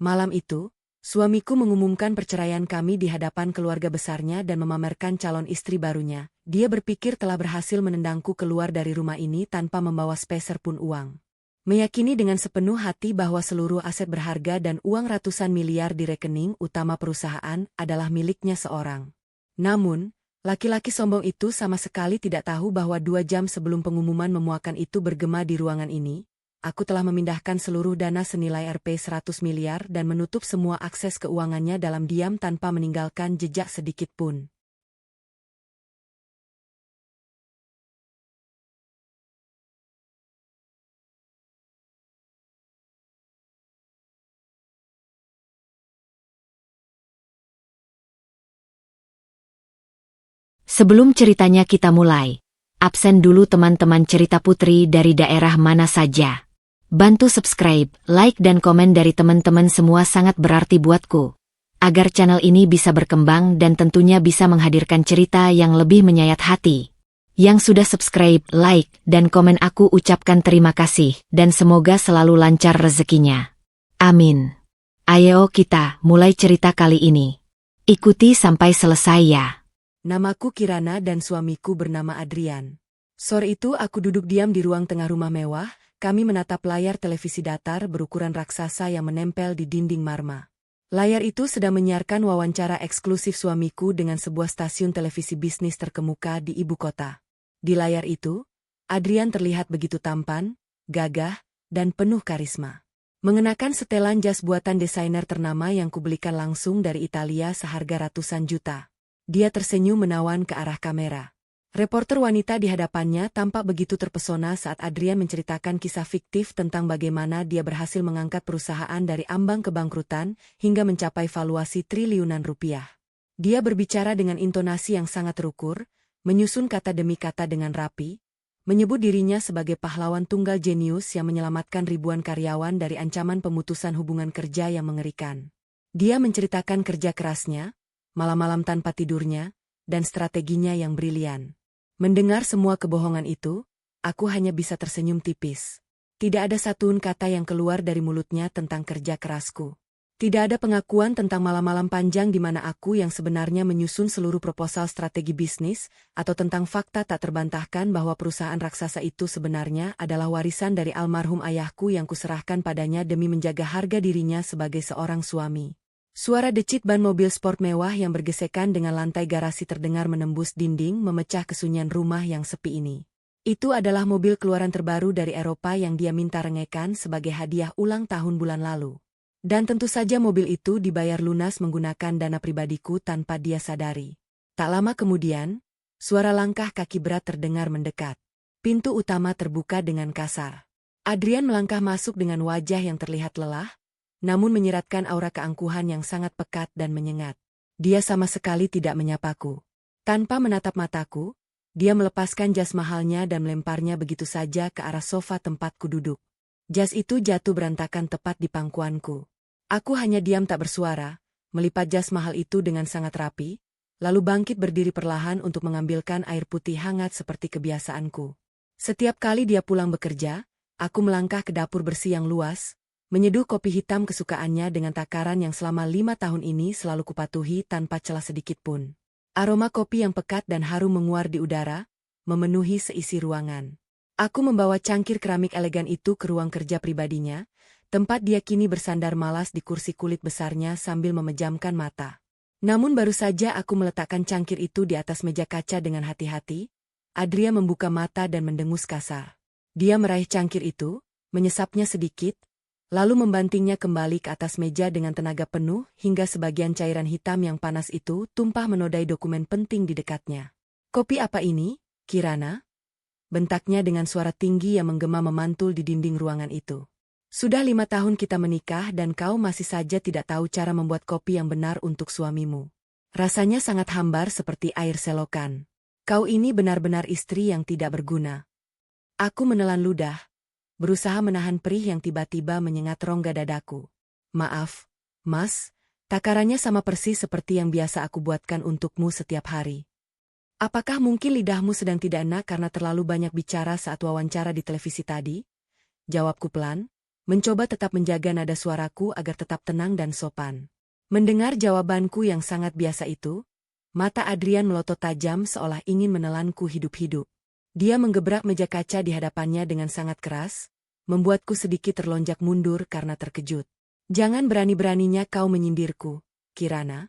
Malam itu, suamiku mengumumkan perceraian kami di hadapan keluarga besarnya dan memamerkan calon istri barunya. Dia berpikir telah berhasil menendangku keluar dari rumah ini tanpa membawa sepeser pun uang. Meyakini dengan sepenuh hati bahwa seluruh aset berharga dan uang ratusan miliar di rekening utama perusahaan adalah miliknya seorang. Namun, laki-laki sombong itu sama sekali tidak tahu bahwa 2 jam sebelum pengumuman memuakan itu bergema di ruangan ini, aku telah memindahkan seluruh dana senilai Rp100 miliar dan menutup semua akses keuangannya dalam diam tanpa meninggalkan jejak sedikit pun. Sebelum ceritanya kita mulai, absen dulu teman-teman cerita putri dari daerah mana saja. Bantu subscribe, like dan komen dari teman-teman semua sangat berarti buatku. Agar channel ini bisa berkembang dan tentunya bisa menghadirkan cerita yang lebih menyayat hati. Yang sudah subscribe, like, dan komen aku ucapkan terima kasih dan semoga selalu lancar rezekinya. Amin. Ayo kita mulai cerita kali ini. Ikuti sampai selesai ya. Namaku Kirana dan suamiku bernama Adrian. Sore itu aku duduk diam di ruang tengah rumah mewah, kami menatap layar televisi datar berukuran raksasa yang menempel di dinding marmer. Layar itu sedang menyiarkan wawancara eksklusif suamiku dengan sebuah stasiun televisi bisnis terkemuka di ibu kota. Di layar itu, Adrian terlihat begitu tampan, gagah, dan penuh karisma. Mengenakan setelan jas buatan desainer ternama yang kubelikan langsung dari Italia seharga ratusan juta. Dia tersenyum menawan ke arah kamera. Reporter wanita di hadapannya tampak begitu terpesona saat Adrian menceritakan kisah fiktif tentang bagaimana dia berhasil mengangkat perusahaan dari ambang kebangkrutan hingga mencapai valuasi triliunan rupiah. Dia berbicara dengan intonasi yang sangat terukur, menyusun kata demi kata dengan rapi, menyebut dirinya sebagai pahlawan tunggal jenius yang menyelamatkan ribuan karyawan dari ancaman pemutusan hubungan kerja yang mengerikan. Dia menceritakan kerja kerasnya, malam-malam tanpa tidurnya, dan strateginya yang brilian. Mendengar semua kebohongan itu, aku hanya bisa tersenyum tipis. Tidak ada satupun kata yang keluar dari mulutnya tentang kerja kerasku. Tidak ada pengakuan tentang malam-malam panjang di mana aku yang sebenarnya menyusun seluruh proposal strategi bisnis, atau tentang fakta tak terbantahkan bahwa perusahaan raksasa itu sebenarnya adalah warisan dari almarhum ayahku yang kuserahkan padanya demi menjaga harga dirinya sebagai seorang suami. Suara decit ban mobil sport mewah yang bergesekan dengan lantai garasi terdengar menembus dinding memecah kesunyian rumah yang sepi ini. Itu adalah mobil keluaran terbaru dari Eropa yang dia minta rengekan sebagai hadiah ulang tahun bulan lalu. Dan tentu saja mobil itu dibayar lunas menggunakan dana pribadiku tanpa dia sadari. Tak lama kemudian, suara langkah kaki berat terdengar mendekat. Pintu utama terbuka dengan kasar. Adrian melangkah masuk dengan wajah yang terlihat lelah, namun menyiratkan aura keangkuhan yang sangat pekat dan menyengat. Dia sama sekali tidak menyapaku. Tanpa menatap mataku, dia melepaskan jas mahalnya dan melemparnya begitu saja ke arah sofa tempatku duduk. Jas itu jatuh berantakan tepat di pangkuanku. Aku hanya diam tak bersuara, melipat jas mahal itu dengan sangat rapi, lalu bangkit berdiri perlahan untuk mengambilkan air putih hangat seperti kebiasaanku. Setiap kali dia pulang bekerja, aku melangkah ke dapur bersih yang luas, menyeduh kopi hitam kesukaannya dengan takaran yang selama 5 tahun ini selalu kupatuhi tanpa celah sedikit pun. Aroma kopi yang pekat dan harum menguar di udara, memenuhi seisi ruangan. Aku membawa cangkir keramik elegan itu ke ruang kerja pribadinya, tempat dia kini bersandar malas di kursi kulit besarnya sambil memejamkan mata. Namun baru saja aku meletakkan cangkir itu di atas meja kaca dengan hati-hati, Adria membuka mata dan mendengus kasar. Dia meraih cangkir itu, menyesapnya sedikit, lalu membantingnya kembali ke atas meja dengan tenaga penuh hingga sebagian cairan hitam yang panas itu tumpah menodai dokumen penting di dekatnya. "Kopi apa ini, Kirana?" bentaknya dengan suara tinggi yang menggema memantul di dinding ruangan itu. "Sudah 5 tahun kita menikah dan kau masih saja tidak tahu cara membuat kopi yang benar untuk suamimu. Rasanya sangat hambar seperti air selokan. Kau ini benar-benar istri yang tidak berguna." Aku menelan ludah, berusaha menahan perih yang tiba-tiba menyengat rongga dadaku. "Maaf, Mas, takarannya sama persis seperti yang biasa aku buatkan untukmu setiap hari. Apakah mungkin lidahmu sedang tidak enak karena terlalu banyak bicara saat wawancara di televisi tadi?" Jawabku pelan, mencoba tetap menjaga nada suaraku agar tetap tenang dan sopan. Mendengar jawabanku yang sangat biasa itu, mata Adrian melotot tajam seolah ingin menelanku hidup-hidup. Dia menggebrak meja kaca di hadapannya dengan sangat keras, membuatku sedikit terlonjak mundur karena terkejut. "Jangan berani-beraninya kau menyindirku, Kirana,"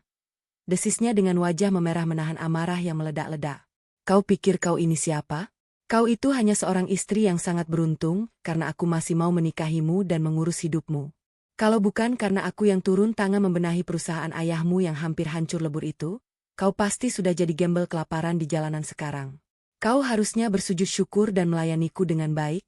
desisnya dengan wajah memerah menahan amarah yang meledak-ledak. "Kau pikir kau ini siapa? Kau itu hanya seorang istri yang sangat beruntung karena aku masih mau menikahimu dan mengurus hidupmu. Kalau bukan karena aku yang turun tangan membenahi perusahaan ayahmu yang hampir hancur lebur itu, kau pasti sudah jadi gembel kelaparan di jalanan sekarang. Kau harusnya bersujud syukur dan melayaniku dengan baik,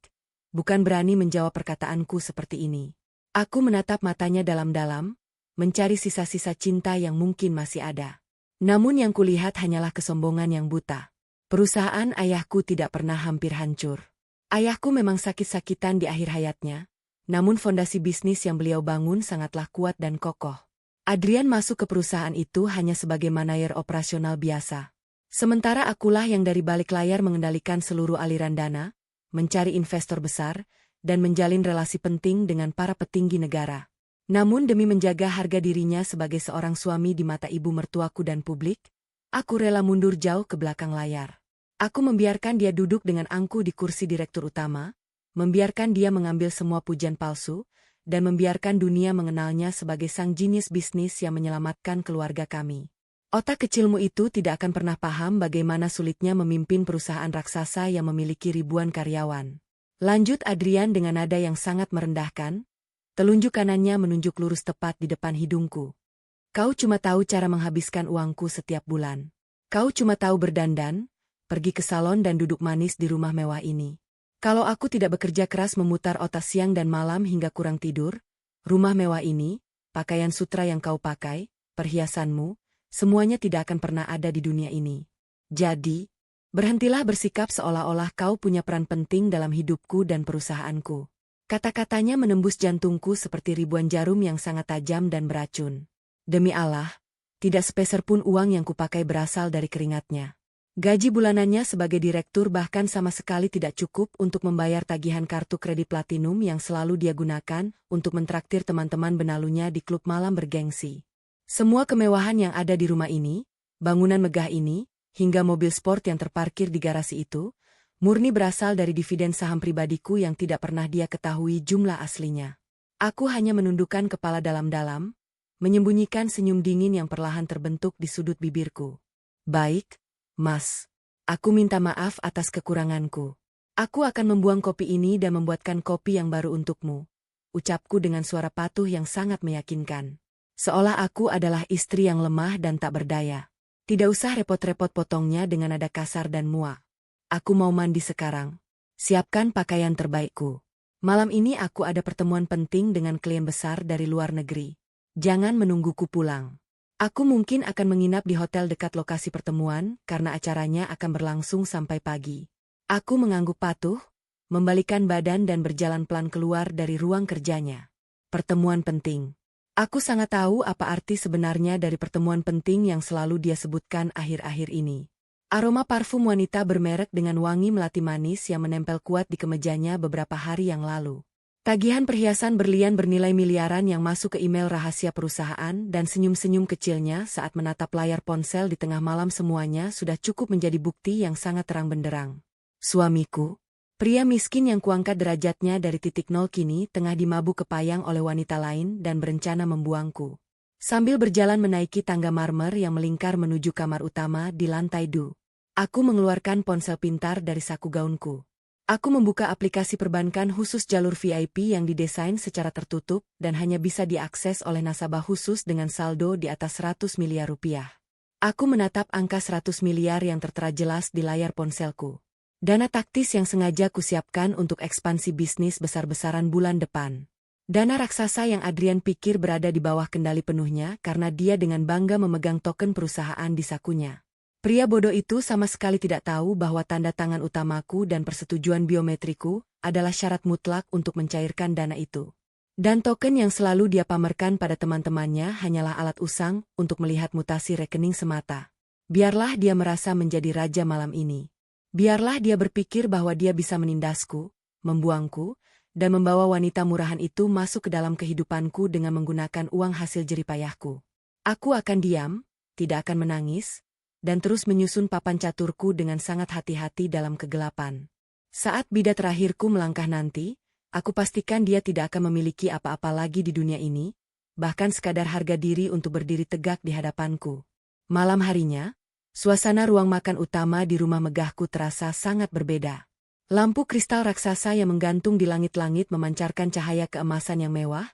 bukan berani menjawab perkataanku seperti ini." Aku menatap matanya dalam-dalam, mencari sisa-sisa cinta yang mungkin masih ada. Namun yang kulihat hanyalah kesombongan yang buta. Perusahaan ayahku tidak pernah hampir hancur. Ayahku memang sakit-sakitan di akhir hayatnya, namun fondasi bisnis yang beliau bangun sangatlah kuat dan kokoh. Adrian masuk ke perusahaan itu hanya sebagai manajer operasional biasa. Sementara akulah yang dari balik layar mengendalikan seluruh aliran dana, mencari investor besar, dan menjalin relasi penting dengan para petinggi negara. Namun demi menjaga harga dirinya sebagai seorang suami di mata ibu mertuaku dan publik, aku rela mundur jauh ke belakang layar. Aku membiarkan dia duduk dengan angkuh di kursi direktur utama, membiarkan dia mengambil semua pujian palsu, dan membiarkan dunia mengenalnya sebagai sang jenius bisnis yang menyelamatkan keluarga kami. Otak kecilmu itu tidak akan pernah paham bagaimana sulitnya memimpin perusahaan raksasa yang memiliki ribuan karyawan. Lanjut Adrian dengan nada yang sangat merendahkan, telunjuk kanannya menunjuk lurus tepat di depan hidungku. "Kau cuma tahu cara menghabiskan uangku setiap bulan. Kau cuma tahu berdandan, pergi ke salon dan duduk manis di rumah mewah ini. Kalau aku tidak bekerja keras memutar otak siang dan malam hingga kurang tidur, rumah mewah ini, pakaian sutra yang kau pakai, perhiasanmu, semuanya tidak akan pernah ada di dunia ini. Jadi, berhentilah bersikap seolah-olah kau punya peran penting dalam hidupku dan perusahaanku." Kata-katanya menembus jantungku seperti ribuan jarum yang sangat tajam dan beracun. Demi Allah, tidak sepeser pun uang yang kupakai berasal dari keringatnya. Gaji bulanannya sebagai direktur bahkan sama sekali tidak cukup untuk membayar tagihan kartu kredit platinum yang selalu dia gunakan untuk mentraktir teman-teman benalunya di klub malam bergengsi. Semua kemewahan yang ada di rumah ini, bangunan megah ini, hingga mobil sport yang terparkir di garasi itu, murni berasal dari dividen saham pribadiku yang tidak pernah dia ketahui jumlah aslinya. Aku hanya menundukkan kepala dalam-dalam, menyembunyikan senyum dingin yang perlahan terbentuk di sudut bibirku. "Baik, Mas. Aku minta maaf atas kekuranganku. Aku akan membuang kopi ini dan membuatkan kopi yang baru untukmu," ucapku dengan suara patuh yang sangat meyakinkan. Seolah aku adalah istri yang lemah dan tak berdaya. Tidak usah repot-repot potongnya dengan nada kasar dan muak. "Aku mau mandi sekarang. Siapkan pakaian terbaikku. Malam ini aku ada pertemuan penting dengan klien besar dari luar negeri. Jangan menungguku pulang. Aku mungkin akan menginap di hotel dekat lokasi pertemuan karena acaranya akan berlangsung sampai pagi." Aku mengangguk patuh, membalikan badan dan berjalan pelan keluar dari ruang kerjanya. Pertemuan penting. Aku sangat tahu apa arti sebenarnya dari pertemuan penting yang selalu dia sebutkan akhir-akhir ini. Aroma parfum wanita bermerek dengan wangi melati manis yang menempel kuat di kemejanya beberapa hari yang lalu. Tagihan perhiasan berlian bernilai miliaran yang masuk ke email rahasia perusahaan dan senyum-senyum kecilnya saat menatap layar ponsel di tengah malam semuanya sudah cukup menjadi bukti yang sangat terang benderang. Suamiku, pria miskin yang kuangkat derajatnya dari titik nol kini tengah dimabuk kepayang oleh wanita lain dan berencana membuangku. Sambil berjalan menaiki tangga marmer yang melingkar menuju kamar utama di lantai 2. Aku mengeluarkan ponsel pintar dari saku gaunku. Aku membuka aplikasi perbankan khusus jalur VIP yang didesain secara tertutup dan hanya bisa diakses oleh nasabah khusus dengan saldo di atas 100 miliar rupiah. Aku menatap angka 100 miliar yang tertera jelas di layar ponselku. Dana taktis yang sengaja kusiapkan untuk ekspansi bisnis besar-besaran bulan depan. Dana raksasa yang Adrian pikir berada di bawah kendali penuhnya karena dia dengan bangga memegang token perusahaan di sakunya. Pria bodoh itu sama sekali tidak tahu bahwa tanda tangan utamaku dan persetujuan biometriku adalah syarat mutlak untuk mencairkan dana itu. Dan token yang selalu dia pamerkan pada teman-temannya hanyalah alat usang untuk melihat mutasi rekening semata. Biarlah dia merasa menjadi raja malam ini. Biarlah dia berpikir bahwa dia bisa menindasku, membuangku, dan membawa wanita murahan itu masuk ke dalam kehidupanku dengan menggunakan uang hasil jeripayahku. Aku akan diam, tidak akan menangis, dan terus menyusun papan caturku dengan sangat hati-hati dalam kegelapan. Saat bidat terakhirku melangkah nanti, aku pastikan dia tidak akan memiliki apa-apa lagi di dunia ini, bahkan sekadar harga diri untuk berdiri tegak di hadapanku. Malam harinya, suasana ruang makan utama di rumah megahku terasa sangat berbeda. Lampu kristal raksasa yang menggantung di langit-langit memancarkan cahaya keemasan yang mewah,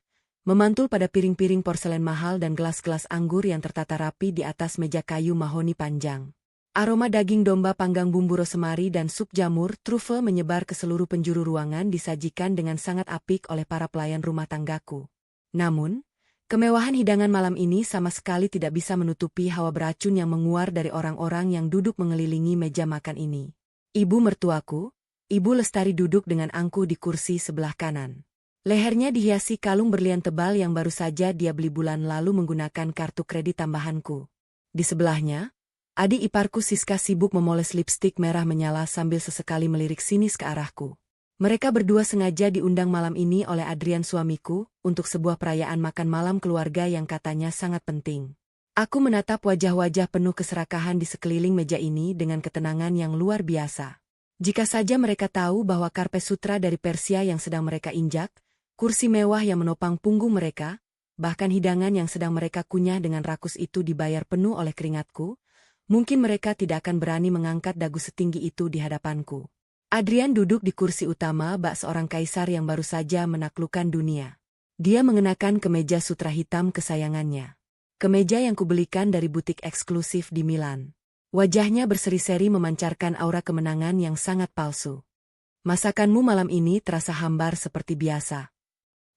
memantul pada piring-piring porselen mahal dan gelas-gelas anggur yang tertata rapi di atas meja kayu mahoni panjang. Aroma daging domba panggang bumbu rosemary dan sup jamur trufel menyebar ke seluruh penjuru ruangan disajikan dengan sangat apik oleh para pelayan rumah tanggaku. Namun, kemewahan hidangan malam ini sama sekali tidak bisa menutupi hawa beracun yang menguar dari orang-orang yang duduk mengelilingi meja makan ini. Ibu mertuaku, Ibu Lestari duduk dengan angkuh di kursi sebelah kanan. Lehernya dihiasi kalung berlian tebal yang baru saja dia beli bulan lalu menggunakan kartu kredit tambahanku. Di sebelahnya, adik iparku Siska sibuk memoles lipstik merah menyala sambil sesekali melirik sinis ke arahku. Mereka berdua sengaja diundang malam ini oleh Adrian suamiku untuk sebuah perayaan makan malam keluarga yang katanya sangat penting. Aku menatap wajah-wajah penuh keserakahan di sekeliling meja ini dengan ketenangan yang luar biasa. Jika saja mereka tahu bahwa karpet sutra dari Persia yang sedang mereka injak, kursi mewah yang menopang punggung mereka, bahkan hidangan yang sedang mereka kunyah dengan rakus itu dibayar penuh oleh keringatku, mungkin mereka tidak akan berani mengangkat dagu setinggi itu di hadapanku. Adrian duduk di kursi utama bak seorang kaisar yang baru saja menaklukkan dunia. Dia mengenakan kemeja sutra hitam kesayangannya. Kemeja yang kubelikan dari butik eksklusif di Milan. Wajahnya berseri-seri memancarkan aura kemenangan yang sangat palsu. Masakanmu malam ini terasa hambar seperti biasa.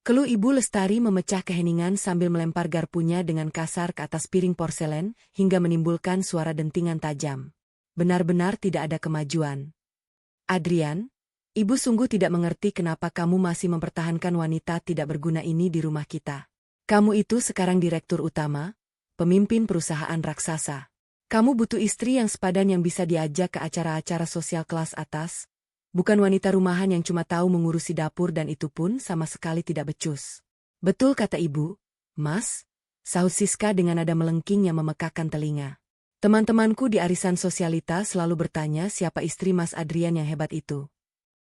Keluh Ibu Lestari memecah keheningan sambil melempar garpunya dengan kasar ke atas piring porselen hingga menimbulkan suara dentingan tajam. Benar-benar tidak ada kemajuan. Adrian, Ibu sungguh tidak mengerti kenapa kamu masih mempertahankan wanita tidak berguna ini di rumah kita. Kamu itu sekarang direktur utama, pemimpin perusahaan raksasa. Kamu butuh istri yang sepadan yang bisa diajak ke acara-acara sosial kelas atas, bukan wanita rumahan yang cuma tahu mengurusi dapur dan itu pun sama sekali tidak becus. Betul kata Ibu, Mas, sahut Siska dengan nada melengking yang memekakkan telinga. Teman-temanku di arisan sosialita selalu bertanya siapa istri Mas Adrian yang hebat itu.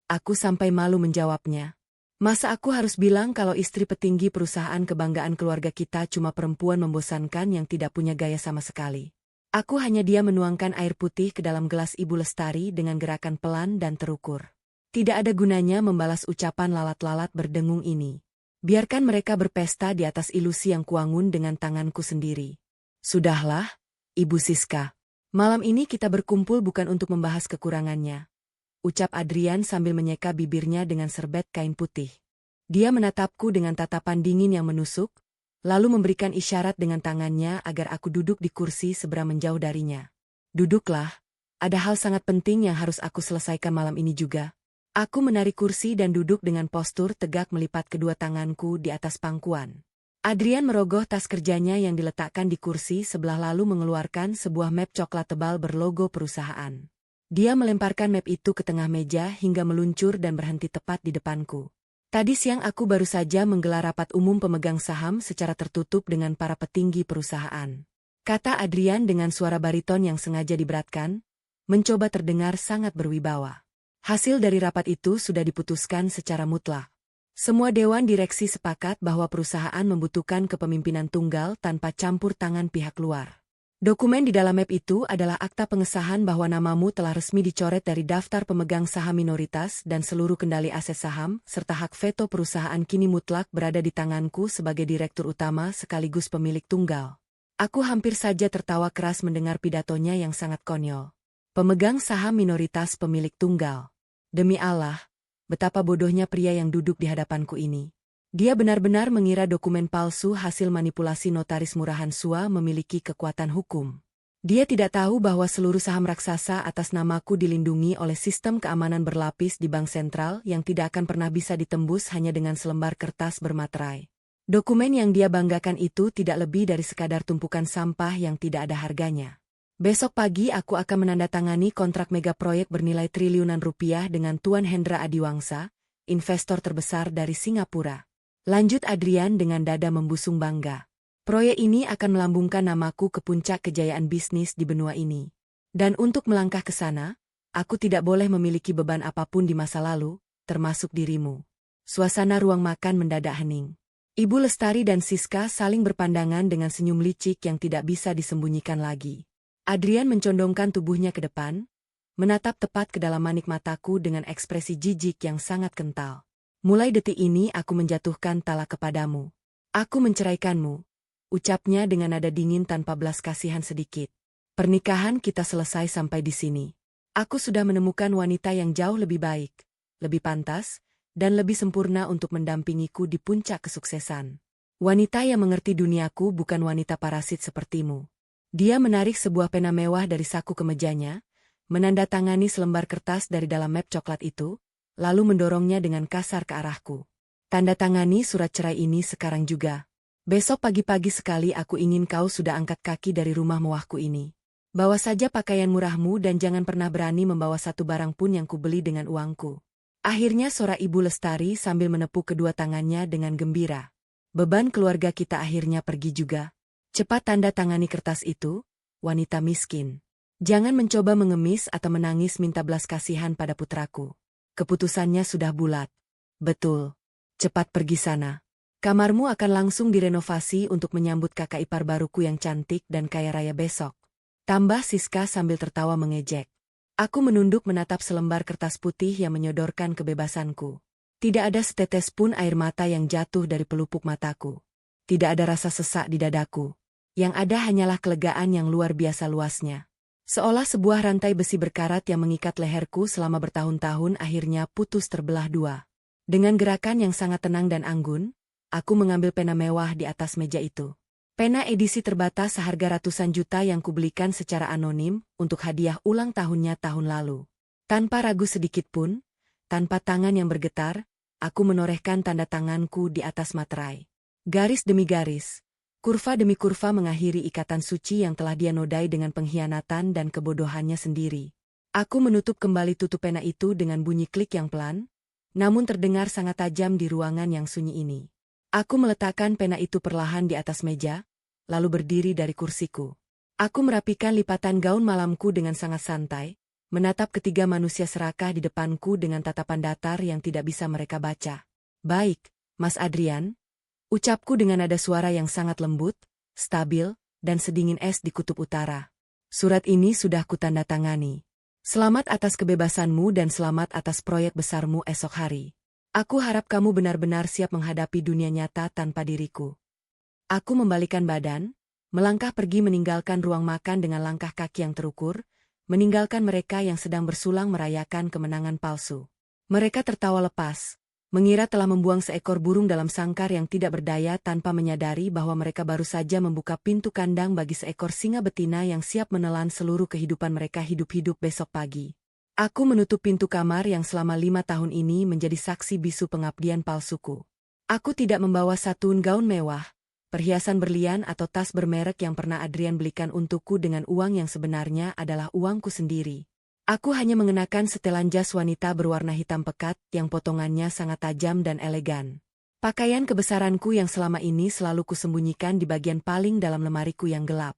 Aku sampai malu menjawabnya. Masa aku harus bilang kalau istri petinggi perusahaan kebanggaan keluarga kita cuma perempuan membosankan yang tidak punya gaya sama sekali. Aku hanya dia menuangkan air putih ke dalam gelas Ibu Lestari dengan gerakan pelan dan terukur. Tidak ada gunanya membalas ucapan lalat-lalat berdengung ini. Biarkan mereka berpesta di atas ilusi yang kuangun dengan tanganku sendiri. Sudahlah, Ibu Siska. Malam ini kita berkumpul bukan untuk membahas kekurangannya. Ucap Adrian sambil menyeka bibirnya dengan serbet kain putih. Dia menatapku dengan tatapan dingin yang menusuk, lalu memberikan isyarat dengan tangannya agar aku duduk di kursi seberang menjauh darinya. Duduklah, ada hal sangat penting yang harus aku selesaikan malam ini juga. Aku menarik kursi dan duduk dengan postur tegak melipat kedua tanganku di atas pangkuan. Adrian merogoh tas kerjanya yang diletakkan di kursi sebelah lalu mengeluarkan sebuah map coklat tebal berlogo perusahaan. Dia melemparkan map itu ke tengah meja hingga meluncur dan berhenti tepat di depanku. Tadi siang aku baru saja menggelar rapat umum pemegang saham secara tertutup dengan para petinggi perusahaan. Kata Adrian dengan suara bariton yang sengaja diberatkan, mencoba terdengar sangat berwibawa. Hasil dari rapat itu sudah diputuskan secara mutlak. Semua dewan direksi sepakat bahwa perusahaan membutuhkan kepemimpinan tunggal tanpa campur tangan pihak luar. Dokumen di dalam map itu adalah akta pengesahan bahwa namamu telah resmi dicoret dari daftar pemegang saham minoritas dan seluruh kendali aset saham, serta hak veto perusahaan kini mutlak berada di tanganku sebagai direktur utama sekaligus pemilik tunggal. Aku hampir saja tertawa keras mendengar pidatonya yang sangat konyol. Pemegang saham minoritas pemilik tunggal. Demi Allah, betapa bodohnya pria yang duduk di hadapanku ini. Dia benar-benar mengira dokumen palsu hasil manipulasi notaris murahan sua memiliki kekuatan hukum. Dia tidak tahu bahwa seluruh saham raksasa atas namaku dilindungi oleh sistem keamanan berlapis di bank sentral yang tidak akan pernah bisa ditembus hanya dengan selembar kertas bermaterai. Dokumen yang dia banggakan itu tidak lebih dari sekadar tumpukan sampah yang tidak ada harganya. Besok pagi aku akan menandatangani kontrak mega proyek bernilai triliunan rupiah dengan Tuan Hendra Adiwangsa, investor terbesar dari Singapura. Lanjut Adrian dengan dada membusung bangga. Proyek ini akan melambungkan namaku ke puncak kejayaan bisnis di benua ini. Dan untuk melangkah ke sana, aku tidak boleh memiliki beban apapun di masa lalu, termasuk dirimu. Suasana ruang makan mendadak hening. Ibu Lestari dan Siska saling berpandangan dengan senyum licik yang tidak bisa disembunyikan lagi. Adrian mencondongkan tubuhnya ke depan, menatap tepat ke dalam manik mataku dengan ekspresi jijik yang sangat kental. Mulai detik ini aku menjatuhkan talak kepadamu. Aku menceraikanmu, ucapnya dengan nada dingin tanpa belas kasihan sedikit. Pernikahan kita selesai sampai di sini. Aku sudah menemukan wanita yang jauh lebih baik, lebih pantas, dan lebih sempurna untuk mendampingiku di puncak kesuksesan. Wanita yang mengerti duniaku bukan wanita parasit sepertimu. Dia menarik sebuah pena mewah dari saku kemejanya, menandatangani selembar kertas dari dalam map coklat itu, lalu mendorongnya dengan kasar ke arahku. Tanda tangani surat cerai ini sekarang juga. Besok pagi-pagi sekali aku ingin kau sudah angkat kaki dari rumah mewahku ini. Bawa saja pakaian murahmu dan jangan pernah berani membawa satu barang pun yang kubeli dengan uangku. Akhirnya suara Ibu Lestari sambil menepuk kedua tangannya dengan gembira. Beban keluarga kita akhirnya pergi juga. Cepat tanda tangani kertas itu, wanita miskin. Jangan mencoba mengemis atau menangis minta belas kasihan pada putraku. Keputusannya sudah bulat. Betul. Cepat pergi sana. Kamarmu akan langsung direnovasi untuk menyambut kakak ipar baruku yang cantik dan kaya raya besok. Tambah Siska sambil tertawa mengejek. Aku menunduk menatap selembar kertas putih yang menyodorkan kebebasanku. Tidak ada setetes pun air mata yang jatuh dari pelupuk mataku. Tidak ada rasa sesak di dadaku. Yang ada hanyalah kelegaan yang luar biasa luasnya. Seolah sebuah rantai besi berkarat yang mengikat leherku selama bertahun-tahun akhirnya putus terbelah dua. Dengan gerakan yang sangat tenang dan anggun, aku mengambil pena mewah di atas meja itu. Pena edisi terbatas seharga ratusan juta yang kubelikan secara anonim untuk hadiah ulang tahunnya tahun lalu. Tanpa ragu sedikit pun, tanpa tangan yang bergetar, aku menorehkan tanda tanganku di atas materai. Garis demi garis. Kurva demi kurva mengakhiri ikatan suci yang telah dia nodai dengan pengkhianatan dan kebodohannya sendiri. Aku menutup kembali tutup pena itu dengan bunyi klik yang pelan, namun terdengar sangat tajam di ruangan yang sunyi ini. Aku meletakkan pena itu perlahan di atas meja, lalu berdiri dari kursiku. Aku merapikan lipatan gaun malamku dengan sangat santai, menatap ketiga manusia serakah di depanku dengan tatapan datar yang tidak bisa mereka baca. Baik, Mas Adrian. Ucapku dengan nada suara yang sangat lembut, stabil, dan sedingin es di kutub utara. Surat ini sudah kutandatangani. Selamat atas kebebasanmu dan selamat atas proyek besarmu esok hari. Aku harap kamu benar-benar siap menghadapi dunia nyata tanpa diriku. Aku membalikan badan, melangkah pergi meninggalkan ruang makan dengan langkah kaki yang terukur, meninggalkan mereka yang sedang bersulang merayakan kemenangan palsu. Mereka tertawa lepas. Mengira telah membuang seekor burung dalam sangkar yang tidak berdaya tanpa menyadari bahwa mereka baru saja membuka pintu kandang bagi seekor singa betina yang siap menelan seluruh kehidupan mereka hidup-hidup besok pagi. Aku menutup pintu kamar yang selama 5 tahun ini menjadi saksi bisu pengabdian palsuku. Aku tidak membawa satu gaun mewah, perhiasan berlian atau tas bermerek yang pernah Adrian belikan untukku dengan uang yang sebenarnya adalah uangku sendiri. Aku hanya mengenakan setelan jas wanita berwarna hitam pekat yang potongannya sangat tajam dan elegan. Pakaian kebesaranku yang selama ini selalu kusembunyikan di bagian paling dalam lemariku yang gelap.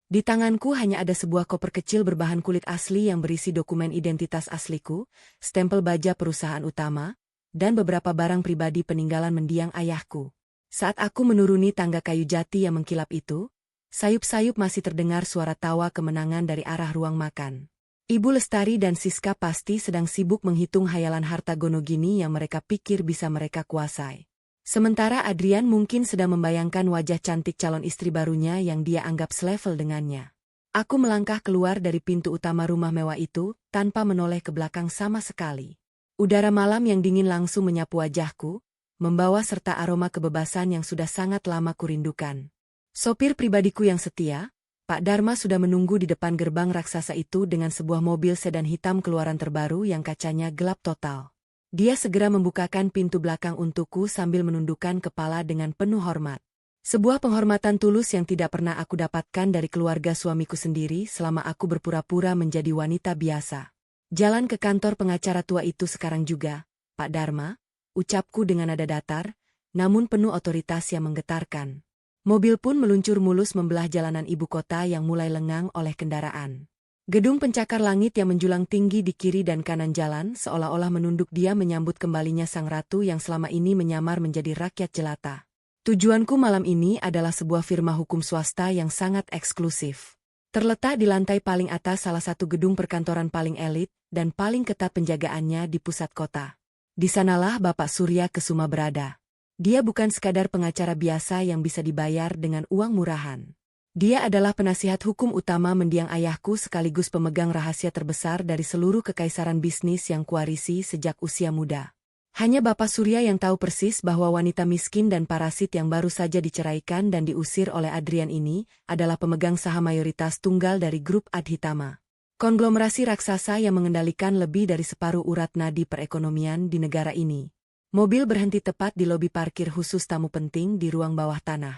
Di tanganku hanya ada sebuah koper kecil berbahan kulit asli yang berisi dokumen identitas asliku, stempel baja perusahaan utama, dan beberapa barang pribadi peninggalan mendiang ayahku. Saat aku menuruni tangga kayu jati yang mengkilap itu, sayup-sayup masih terdengar suara tawa kemenangan dari arah ruang makan. Ibu Lestari dan Siska pasti sedang sibuk menghitung hayalan harta gonogini yang mereka pikir bisa mereka kuasai. Sementara Adrian mungkin sedang membayangkan wajah cantik calon istri barunya yang dia anggap selevel dengannya. Aku melangkah keluar dari pintu utama rumah mewah itu, tanpa menoleh ke belakang sama sekali. Udara malam yang dingin langsung menyapu wajahku, membawa serta aroma kebebasan yang sudah sangat lama kurindukan. Sopir pribadiku yang setia, Pak Dharma sudah menunggu di depan gerbang raksasa itu dengan sebuah mobil sedan hitam keluaran terbaru yang kacanya gelap total. Dia segera membukakan pintu belakang untukku sambil menundukkan kepala dengan penuh hormat. Sebuah penghormatan tulus yang tidak pernah aku dapatkan dari keluarga suamiku sendiri selama aku berpura-pura menjadi wanita biasa. Jalan ke kantor pengacara tua itu sekarang juga, Pak Dharma, ucapku dengan nada datar, namun penuh otoritas yang menggetarkan. Mobil pun meluncur mulus membelah jalanan ibu kota yang mulai lengang oleh kendaraan. Gedung pencakar langit yang menjulang tinggi di kiri dan kanan jalan seolah-olah menunduk dia menyambut kembalinya sang ratu yang selama ini menyamar menjadi rakyat jelata. Tujuanku malam ini adalah sebuah firma hukum swasta yang sangat eksklusif. Terletak di lantai paling atas salah satu gedung perkantoran paling elit dan paling ketat penjagaannya di pusat kota. Di sanalah Bapak Surya Kesuma berada. Dia bukan sekadar pengacara biasa yang bisa dibayar dengan uang murahan. Dia adalah penasihat hukum utama mendiang ayahku sekaligus pemegang rahasia terbesar dari seluruh kekaisaran bisnis yang kuarisi sejak usia muda. Hanya Bapak Surya yang tahu persis bahwa wanita miskin dan parasit yang baru saja diceraikan dan diusir oleh Adrian ini adalah pemegang saham mayoritas tunggal dari grup Adhitama. Konglomerasi raksasa yang mengendalikan lebih dari separuh urat nadi perekonomian di negara ini. Mobil berhenti tepat di lobi parkir khusus tamu penting di ruang bawah tanah.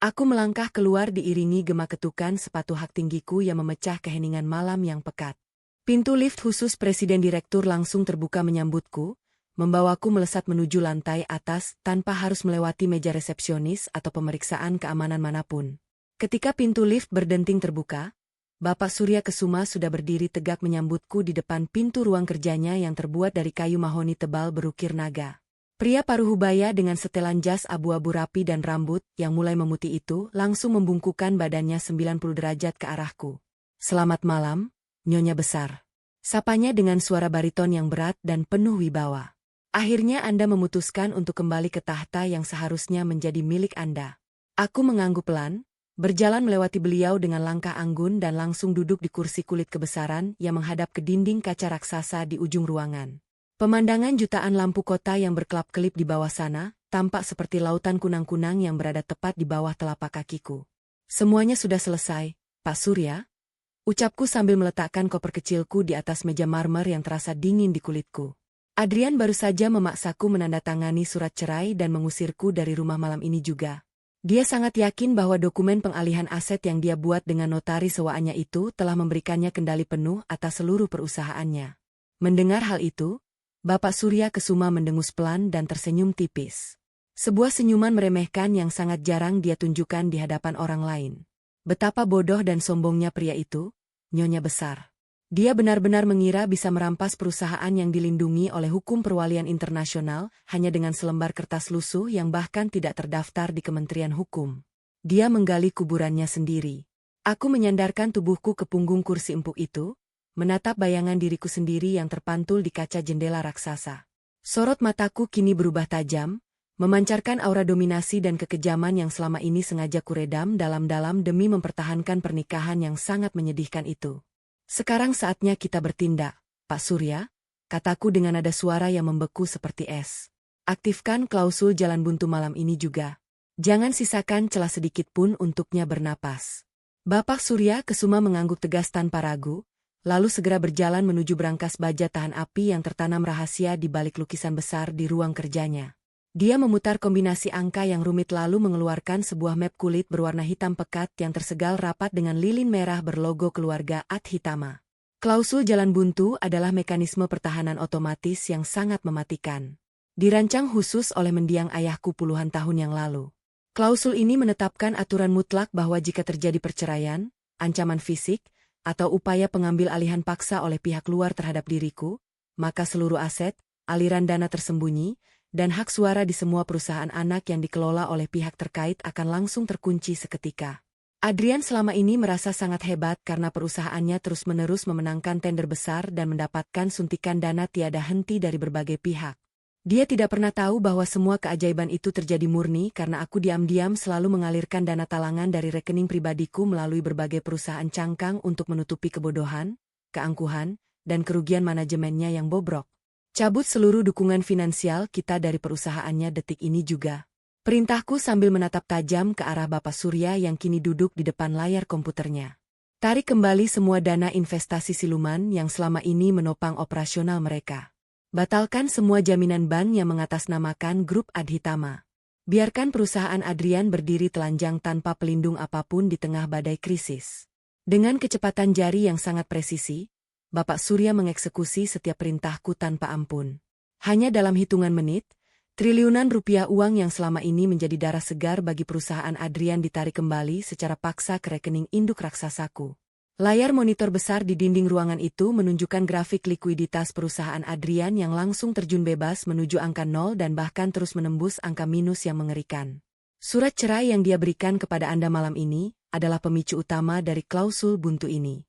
Aku melangkah keluar diiringi gema ketukan sepatu hak tinggiku yang memecah keheningan malam yang pekat. Pintu lift khusus Presiden Direktur langsung terbuka menyambutku, membawaku melesat menuju lantai atas tanpa harus melewati meja resepsionis atau pemeriksaan keamanan manapun. Ketika pintu lift berdenting terbuka, Bapak Surya Kesuma sudah berdiri tegak menyambutku di depan pintu ruang kerjanya yang terbuat dari kayu mahoni tebal berukir naga. Pria paruhbaya dengan setelan jas abu-abu rapi dan rambut yang mulai memutih itu langsung membungkukkan badannya 90 derajat ke arahku. "Selamat malam, Nyonya Besar." Sapanya dengan suara bariton yang berat dan penuh wibawa. "Akhirnya Anda memutuskan untuk kembali ke tahta yang seharusnya menjadi milik Anda." Aku mengangguk pelan, berjalan melewati beliau dengan langkah anggun dan langsung duduk di kursi kulit kebesaran yang menghadap ke dinding kaca raksasa di ujung ruangan. Pemandangan jutaan lampu kota yang berkelap-kelip di bawah sana, tampak seperti lautan kunang-kunang yang berada tepat di bawah telapak kakiku. "Semuanya sudah selesai, Pak Surya," ucapku sambil meletakkan koper kecilku di atas meja marmer yang terasa dingin di kulitku. Adrian baru saja memaksaku menandatangani surat cerai dan mengusirku dari rumah malam ini juga. Dia sangat yakin bahwa dokumen pengalihan aset yang dia buat dengan notaris sewaannya itu telah memberikannya kendali penuh atas seluruh perusahaannya. Mendengar hal itu, Bapak Surya Kesuma mendengus pelan dan tersenyum tipis. Sebuah senyuman meremehkan yang sangat jarang dia tunjukkan di hadapan orang lain. Betapa bodoh dan sombongnya pria itu, Nyonya Besar. Dia benar-benar mengira bisa merampas perusahaan yang dilindungi oleh hukum perwalian internasional hanya dengan selembar kertas lusuh yang bahkan tidak terdaftar di Kementerian Hukum. Dia menggali kuburannya sendiri. Aku menyandarkan tubuhku ke punggung kursi empuk itu, menatap bayangan diriku sendiri yang terpantul di kaca jendela raksasa. Sorot mataku kini berubah tajam, memancarkan aura dominasi dan kekejaman yang selama ini sengaja kuredam dalam-dalam demi mempertahankan pernikahan yang sangat menyedihkan itu. "Sekarang saatnya kita bertindak, Pak Surya," kataku dengan nada suara yang membeku seperti es. "Aktifkan klausul jalan buntu malam ini juga. Jangan sisakan celah sedikit pun untuknya bernapas." Bapak Surya Kesuma mengangguk tegas tanpa ragu, lalu segera berjalan menuju brankas baja tahan api yang tertanam rahasia di balik lukisan besar di ruang kerjanya. Dia memutar kombinasi angka yang rumit lalu mengeluarkan sebuah map kulit berwarna hitam pekat yang tersegal rapat dengan lilin merah berlogo keluarga Adhitama. Klausul jalan buntu adalah mekanisme pertahanan otomatis yang sangat mematikan. Dirancang khusus oleh mendiang ayahku puluhan tahun yang lalu. Klausul ini menetapkan aturan mutlak bahwa jika terjadi perceraian, ancaman fisik, atau upaya pengambil alihan paksa oleh pihak luar terhadap diriku, maka seluruh aset, aliran dana tersembunyi, dan hak suara di semua perusahaan anak yang dikelola oleh pihak terkait akan langsung terkunci seketika. Adrian selama ini merasa sangat hebat karena perusahaannya terus-menerus memenangkan tender besar dan mendapatkan suntikan dana tiada henti dari berbagai pihak. Dia tidak pernah tahu bahwa semua keajaiban itu terjadi murni karena aku diam-diam selalu mengalirkan dana talangan dari rekening pribadiku melalui berbagai perusahaan cangkang untuk menutupi kebodohan, keangkuhan, dan kerugian manajemennya yang bobrok. Cabut seluruh dukungan finansial kita dari perusahaannya detik ini juga. Perintahku sambil menatap tajam ke arah Bapak Surya yang kini duduk di depan layar komputernya. Tarik kembali semua dana investasi siluman yang selama ini menopang operasional mereka. Batalkan semua jaminan bank yang mengatasnamakan grup Adhitama. Biarkan perusahaan Adrian berdiri telanjang tanpa pelindung apapun di tengah badai krisis. Dengan kecepatan jari yang sangat presisi, Bapak Surya mengeksekusi setiap perintahku tanpa ampun. Hanya dalam hitungan menit, Triliunan rupiah uang yang selama ini menjadi darah segar bagi perusahaan Adrian ditarik kembali secara paksa ke rekening induk raksasaku. Layar monitor besar di dinding ruangan itu menunjukkan grafik likuiditas perusahaan Adrian yang langsung terjun bebas menuju angka 0 dan bahkan terus menembus angka minus yang mengerikan. Surat cerai yang dia berikan kepada Anda malam ini adalah pemicu utama dari klausul buntu ini.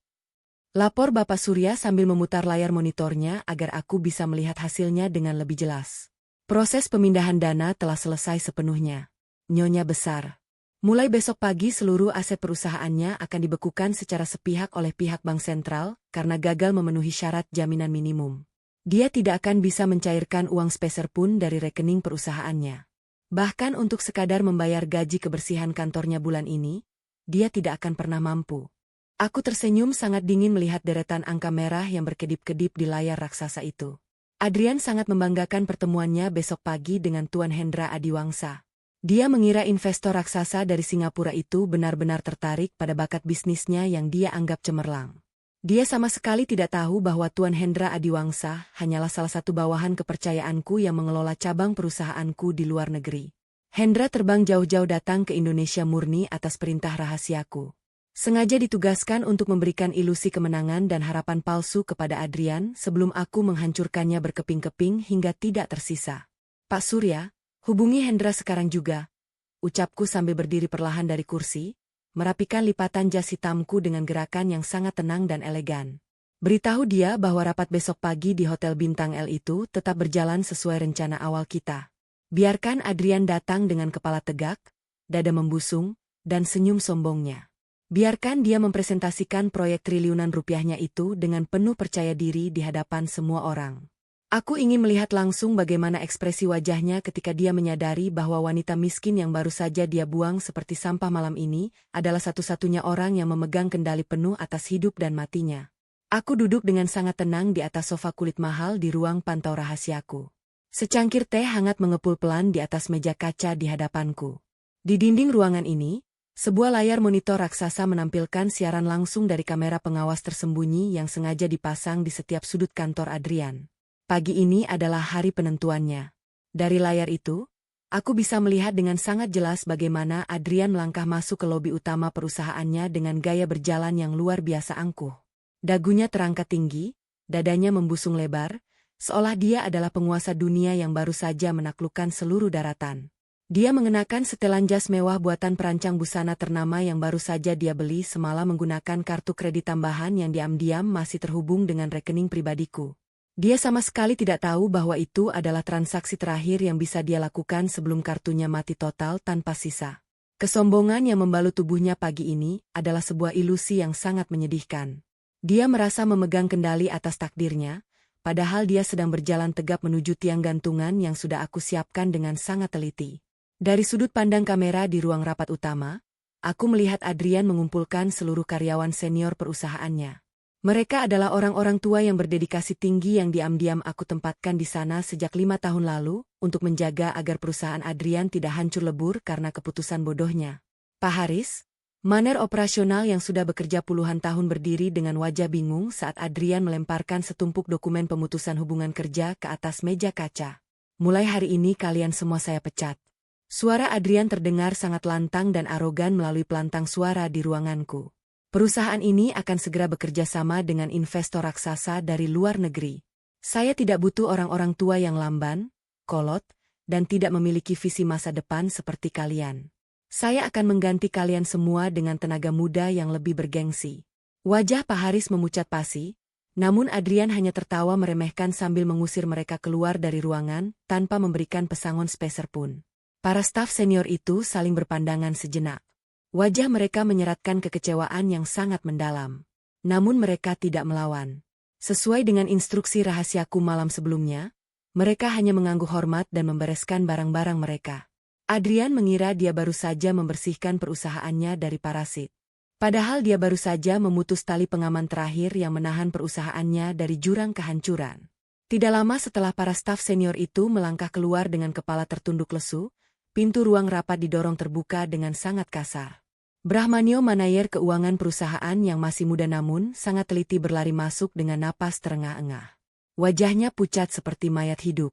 Lapor Bapak Surya sambil memutar layar monitornya agar aku bisa melihat hasilnya dengan lebih jelas. Proses pemindahan dana telah selesai sepenuhnya. Nyonya besar. Mulai besok pagi seluruh aset perusahaannya akan dibekukan secara sepihak oleh pihak Bank Sentral karena gagal memenuhi syarat jaminan minimum. Dia tidak akan bisa mencairkan uang sepeser pun dari rekening perusahaannya. Bahkan untuk sekadar membayar gaji kebersihan kantornya bulan ini, dia tidak akan pernah mampu. Aku tersenyum sangat dingin melihat deretan angka merah yang berkedip-kedip di layar raksasa itu. Adrian sangat membanggakan pertemuannya besok pagi dengan Tuan Hendra Adiwangsa. Dia mengira investor raksasa dari Singapura itu benar-benar tertarik pada bakat bisnisnya yang dia anggap cemerlang. Dia sama sekali tidak tahu bahwa Tuan Hendra Adiwangsa hanyalah salah satu bawahan kepercayaanku yang mengelola cabang perusahaanku di luar negeri. Hendra terbang jauh-jauh datang ke Indonesia murni atas perintah rahasiaku. Sengaja ditugaskan untuk memberikan ilusi kemenangan dan harapan palsu kepada Adrian sebelum aku menghancurkannya berkeping-keping hingga tidak tersisa. Pak Surya, hubungi Hendra sekarang juga, ucapku sambil berdiri perlahan dari kursi, merapikan lipatan jas hitamku dengan gerakan yang sangat tenang dan elegan. Beritahu dia bahwa rapat besok pagi di Hotel Bintang L itu tetap berjalan sesuai rencana awal kita. Biarkan Adrian datang dengan kepala tegak, dada membusung, dan senyum sombongnya. Biarkan dia mempresentasikan proyek triliunan rupiahnya itu dengan penuh percaya diri di hadapan semua orang. Aku ingin melihat langsung bagaimana ekspresi wajahnya ketika dia menyadari bahwa wanita miskin yang baru saja dia buang seperti sampah malam ini adalah satu-satunya orang yang memegang kendali penuh atas hidup dan matinya. Aku duduk dengan sangat tenang di atas sofa kulit mahal di ruang pantau rahasiaku. Secangkir teh hangat mengepul pelan di atas meja kaca di hadapanku. Di dinding ruangan ini, sebuah layar monitor raksasa menampilkan siaran langsung dari kamera pengawas tersembunyi yang sengaja dipasang di setiap sudut kantor Adrian. Pagi ini adalah hari penentuannya. Dari layar itu, aku bisa melihat dengan sangat jelas bagaimana Adrian melangkah masuk ke lobi utama perusahaannya dengan gaya berjalan yang luar biasa angkuh. Dagunya terangkat tinggi, dadanya membusung lebar, seolah dia adalah penguasa dunia yang baru saja menaklukkan seluruh daratan. Dia mengenakan setelan jas mewah buatan perancang busana ternama yang baru saja dia beli semalam menggunakan kartu kredit tambahan yang diam-diam masih terhubung dengan rekening pribadiku. Dia sama sekali tidak tahu bahwa itu adalah transaksi terakhir yang bisa dia lakukan sebelum kartunya mati total tanpa sisa. Kesombongan yang membalut tubuhnya pagi ini adalah sebuah ilusi yang sangat menyedihkan. Dia merasa memegang kendali atas takdirnya, padahal dia sedang berjalan tegap menuju tiang gantungan yang sudah aku siapkan dengan sangat teliti. Dari sudut pandang kamera di ruang rapat utama, aku melihat Adrian mengumpulkan seluruh karyawan senior perusahaannya. Mereka adalah orang-orang tua yang berdedikasi tinggi yang diam-diam aku tempatkan di sana sejak 5 tahun lalu untuk menjaga agar perusahaan Adrian tidak hancur lebur karena keputusan bodohnya. Pak Haris, maner operasional yang sudah bekerja puluhan tahun berdiri dengan wajah bingung saat Adrian melemparkan setumpuk dokumen pemutusan hubungan kerja ke atas meja kaca. Mulai hari ini kalian semua saya pecat. Suara Adrian terdengar sangat lantang dan arogan melalui pelantang suara di ruanganku. Perusahaan ini akan segera bekerja sama dengan investor raksasa dari luar negeri. Saya tidak butuh orang-orang tua yang lamban, kolot, dan tidak memiliki visi masa depan seperti kalian. Saya akan mengganti kalian semua dengan tenaga muda yang lebih bergengsi. Wajah Pak Haris memucat pasi, namun Adrian hanya tertawa meremehkan sambil mengusir mereka keluar dari ruangan tanpa memberikan pesangon sepeser pun. Para staf senior itu saling berpandangan sejenak. Wajah mereka menyeratkan kekecewaan yang sangat mendalam. Namun mereka tidak melawan. Sesuai dengan instruksi rahasiaku malam sebelumnya, mereka hanya mengangguk hormat dan membereskan barang-barang mereka. Adrian mengira dia baru saja membersihkan perusahaannya dari parasit. Padahal dia baru saja memutus tali pengaman terakhir yang menahan perusahaannya dari jurang kehancuran. Tidak lama setelah para staf senior itu melangkah keluar dengan kepala tertunduk lesu, pintu ruang rapat didorong terbuka dengan sangat kasar. Brahmanio manajer keuangan perusahaan yang masih muda namun sangat teliti berlari masuk dengan napas terengah-engah. Wajahnya pucat seperti mayat hidup.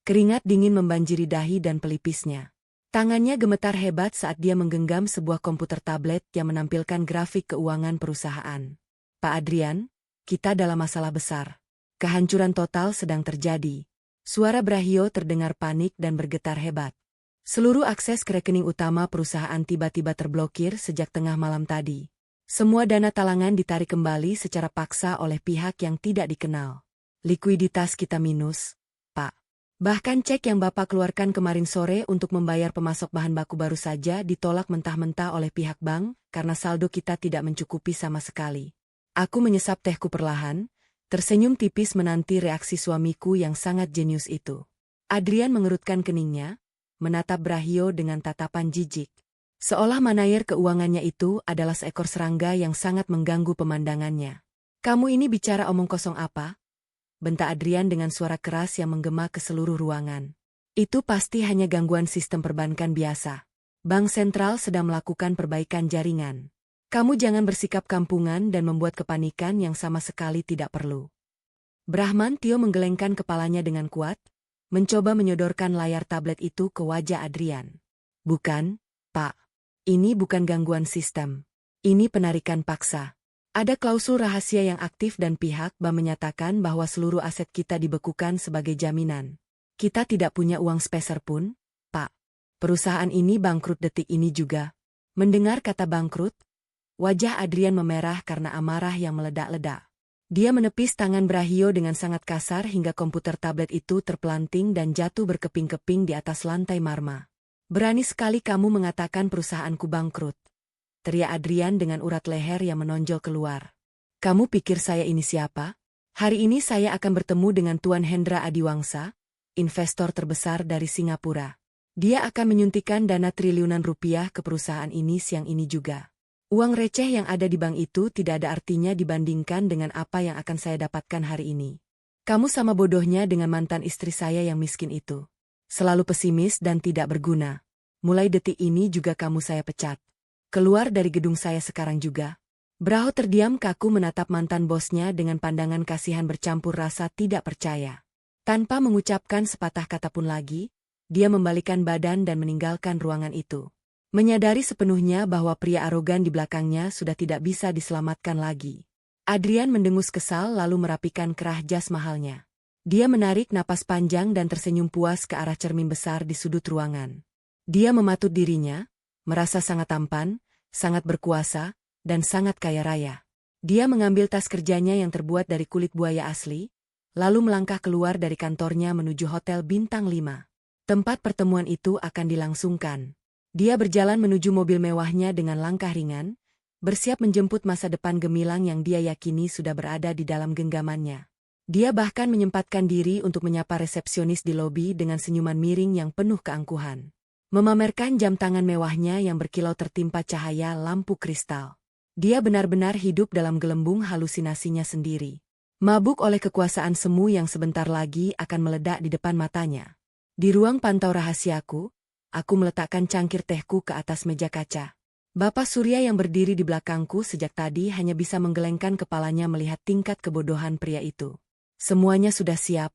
Keringat dingin membanjiri dahi dan pelipisnya. Tangannya gemetar hebat saat dia menggenggam sebuah komputer tablet yang menampilkan grafik keuangan perusahaan. Pak Adrian, kita dalam masalah besar. Kehancuran total sedang terjadi. Suara Brahio terdengar panik dan bergetar hebat. Seluruh akses ke rekening utama perusahaan tiba-tiba terblokir sejak tengah malam tadi. Semua dana talangan ditarik kembali secara paksa oleh pihak yang tidak dikenal. Likuiditas kita minus, Pak. Bahkan cek yang Bapak keluarkan kemarin sore untuk membayar pemasok bahan baku baru saja ditolak mentah-mentah oleh pihak bank karena saldo kita tidak mencukupi sama sekali. Aku menyesap tehku perlahan, tersenyum tipis menanti reaksi suamiku yang sangat jenius itu. Adrian mengerutkan keningnya, menatap Brahio dengan tatapan jijik. Seolah manajer keuangannya itu adalah seekor serangga yang sangat mengganggu pemandangannya. Kamu ini bicara omong kosong apa? Bentak Adrian dengan suara keras yang menggema ke seluruh ruangan. Itu pasti hanya gangguan sistem perbankan biasa. Bank sentral sedang melakukan perbaikan jaringan. Kamu jangan bersikap kampungan dan membuat kepanikan yang sama sekali tidak perlu. Brahman Tio menggelengkan kepalanya dengan kuat, mencoba menyodorkan layar tablet itu ke wajah Adrian. Bukan, Pak. Ini bukan gangguan sistem. Ini penarikan paksa. Ada klausul rahasia yang aktif dan pihak bank menyatakan bahwa seluruh aset kita dibekukan sebagai jaminan. Kita tidak punya uang sepeser pun, Pak. Perusahaan ini bangkrut detik ini juga. Mendengar kata bangkrut, wajah Adrian memerah karena amarah yang meledak-ledak. Dia menepis tangan Brahio dengan sangat kasar hingga komputer tablet itu terpelanting dan jatuh berkeping-keping di atas lantai marma. Berani sekali kamu mengatakan perusahaanku bangkrut. Teriak Adrian dengan urat leher yang menonjol keluar. Kamu pikir saya ini siapa? Hari ini saya akan bertemu dengan Tuan Hendra Adiwangsa, investor terbesar dari Singapura. Dia akan menyuntikkan dana triliunan rupiah ke perusahaan ini siang ini juga. Uang receh yang ada di bank itu tidak ada artinya dibandingkan dengan apa yang akan saya dapatkan hari ini. Kamu sama bodohnya dengan mantan istri saya yang miskin itu. Selalu pesimis dan tidak berguna. Mulai detik ini juga kamu saya pecat. Keluar dari gedung saya sekarang juga. Brahio terdiam kaku menatap mantan bosnya dengan pandangan kasihan bercampur rasa tidak percaya. Tanpa mengucapkan sepatah kata pun lagi, dia membalikkan badan dan meninggalkan ruangan itu. Menyadari sepenuhnya bahwa pria arogan di belakangnya sudah tidak bisa diselamatkan lagi. Adrian mendengus kesal lalu merapikan kerah jas mahalnya. Dia menarik napas panjang dan tersenyum puas ke arah cermin besar di sudut ruangan. Dia mematut dirinya, merasa sangat tampan, sangat berkuasa, dan sangat kaya raya. Dia mengambil tas kerjanya yang terbuat dari kulit buaya asli, lalu melangkah keluar dari kantornya menuju Hotel Bintang 5. Tempat pertemuan itu akan dilangsungkan. Dia berjalan menuju mobil mewahnya dengan langkah ringan, bersiap menjemput masa depan gemilang yang dia yakini sudah berada di dalam genggamannya. Dia bahkan menyempatkan diri untuk menyapa resepsionis di lobi dengan senyuman miring yang penuh keangkuhan. Memamerkan jam tangan mewahnya yang berkilau tertimpa cahaya lampu kristal. Dia benar-benar hidup dalam gelembung halusinasinya sendiri. Mabuk oleh kekuasaan semu yang sebentar lagi akan meledak di depan matanya. Di ruang pantau rahasiaku, aku meletakkan cangkir tehku ke atas meja kaca. Bapak Surya yang berdiri di belakangku sejak tadi hanya bisa menggelengkan kepalanya melihat tingkat kebodohan pria itu. Semuanya sudah siap,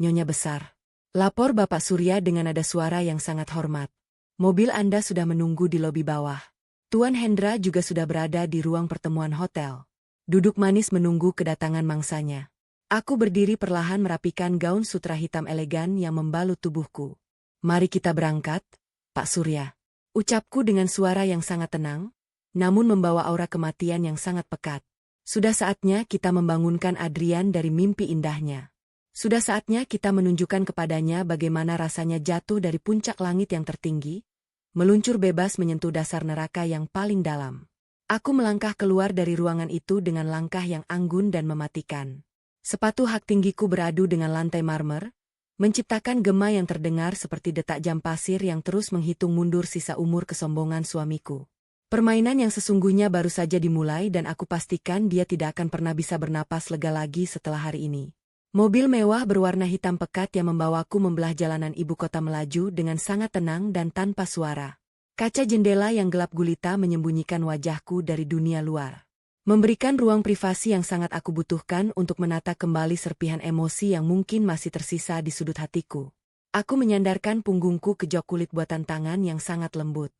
Nyonya Besar. Lapor Bapak Surya dengan nada suara yang sangat hormat. Mobil Anda sudah menunggu di lobi bawah. Tuan Hendra juga sudah berada di ruang pertemuan hotel. Duduk manis menunggu kedatangan mangsanya. Aku berdiri perlahan merapikan gaun sutra hitam elegan yang membalut tubuhku. Mari kita berangkat, Pak Surya. Ucapku dengan suara yang sangat tenang, namun membawa aura kematian yang sangat pekat. Sudah saatnya kita membangunkan Adrian dari mimpi indahnya. Sudah saatnya kita menunjukkan kepadanya bagaimana rasanya jatuh dari puncak langit yang tertinggi, meluncur bebas menyentuh dasar neraka yang paling dalam. Aku melangkah keluar dari ruangan itu dengan langkah yang anggun dan mematikan. Sepatu hak tinggiku beradu dengan lantai marmer, menciptakan gema yang terdengar seperti detak jam pasir yang terus menghitung mundur sisa umur kesombongan suamiku. Permainan yang sesungguhnya baru saja dimulai dan aku pastikan dia tidak akan pernah bisa bernapas lega lagi setelah hari ini. Mobil mewah berwarna hitam pekat yang membawaku membelah jalanan ibu kota melaju dengan sangat tenang dan tanpa suara. Kaca jendela yang gelap gulita menyembunyikan wajahku dari dunia luar. Memberikan ruang privasi yang sangat aku butuhkan untuk menata kembali serpihan emosi yang mungkin masih tersisa di sudut hatiku. Aku menyandarkan punggungku ke jok kulit buatan tangan yang sangat lembut.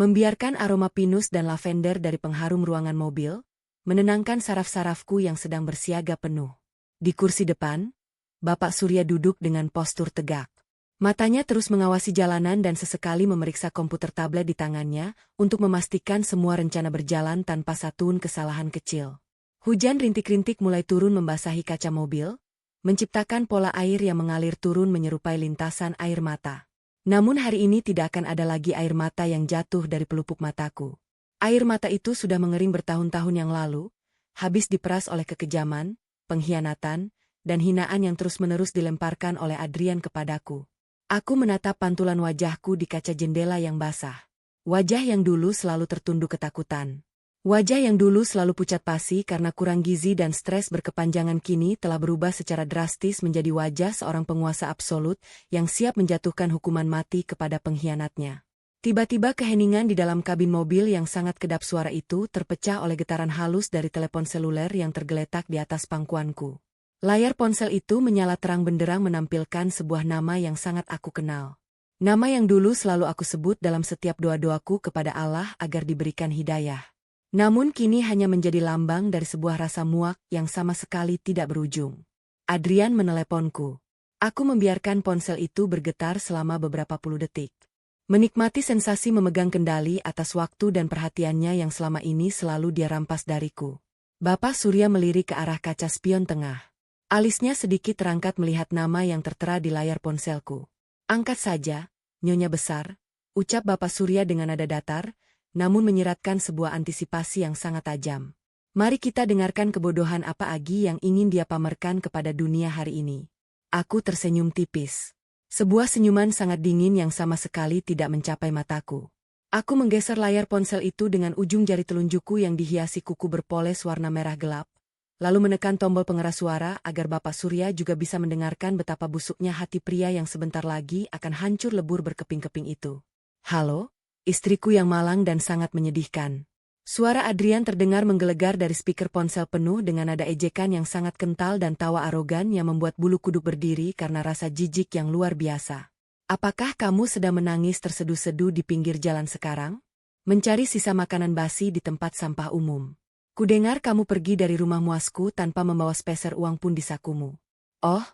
Membiarkan aroma pinus dan lavender dari pengharum ruangan mobil, menenangkan saraf-sarafku yang sedang bersiaga penuh. Di kursi depan, Bapak Surya duduk dengan postur tegak. Matanya terus mengawasi jalanan dan sesekali memeriksa komputer tablet di tangannya untuk memastikan semua rencana berjalan tanpa satupun kesalahan kecil. Hujan rintik-rintik mulai turun membasahi kaca mobil, menciptakan pola air yang mengalir turun menyerupai lintasan air mata. Namun hari ini tidak akan ada lagi air mata yang jatuh dari pelupuk mataku. Air mata itu sudah mengering bertahun-tahun yang lalu, habis diperas oleh kekejaman, pengkhianatan, dan hinaan yang terus-menerus dilemparkan oleh Adrian kepadaku. Aku menatap pantulan wajahku di kaca jendela yang basah. Wajah yang dulu selalu tertunduk ketakutan. Wajah yang dulu selalu pucat pasi karena kurang gizi dan stres berkepanjangan kini telah berubah secara drastis menjadi wajah seorang penguasa absolut yang siap menjatuhkan hukuman mati kepada pengkhianatnya. Tiba-tiba keheningan di dalam kabin mobil yang sangat kedap suara itu terpecah oleh getaran halus dari telepon seluler yang tergeletak di atas pangkuanku. Layar ponsel itu menyala terang benderang menampilkan sebuah nama yang sangat aku kenal. Nama yang dulu selalu aku sebut dalam setiap doa-doaku kepada Allah agar diberikan hidayah. Namun kini hanya menjadi lambang dari sebuah rasa muak yang sama sekali tidak berujung. Adrian meneleponku. Aku membiarkan ponsel itu bergetar selama beberapa puluh detik. Menikmati sensasi memegang kendali atas waktu dan perhatiannya yang selama ini selalu dia rampas dariku. Bapak Surya melirik ke arah kaca spion tengah. Alisnya sedikit terangkat melihat nama yang tertera di layar ponselku. Angkat saja, Nyonya besar, ucap Bapak Surya dengan nada datar, namun menyiratkan sebuah antisipasi yang sangat tajam. Mari kita dengarkan kebodohan apa lagi yang ingin dia pamerkan kepada dunia hari ini. Aku tersenyum tipis. Sebuah senyuman sangat dingin yang sama sekali tidak mencapai mataku. Aku menggeser layar ponsel itu dengan ujung jari telunjukku yang dihiasi kuku berpoles warna merah gelap, lalu menekan tombol pengeras suara agar Bapak Surya juga bisa mendengarkan betapa busuknya hati pria yang sebentar lagi akan hancur lebur berkeping-keping itu. Halo? Istriku yang malang dan sangat menyedihkan. Suara Adrian terdengar menggelegar dari speaker ponsel penuh dengan nada ejekan yang sangat kental dan tawa arogan yang membuat bulu kuduk berdiri karena rasa jijik yang luar biasa. Apakah kamu sedang menangis terseduh-seduh di pinggir jalan sekarang? Mencari sisa makanan basi di tempat sampah umum. Kudengar kamu pergi dari rumah muasku tanpa membawa sepeser uang pun di sakumu. Oh,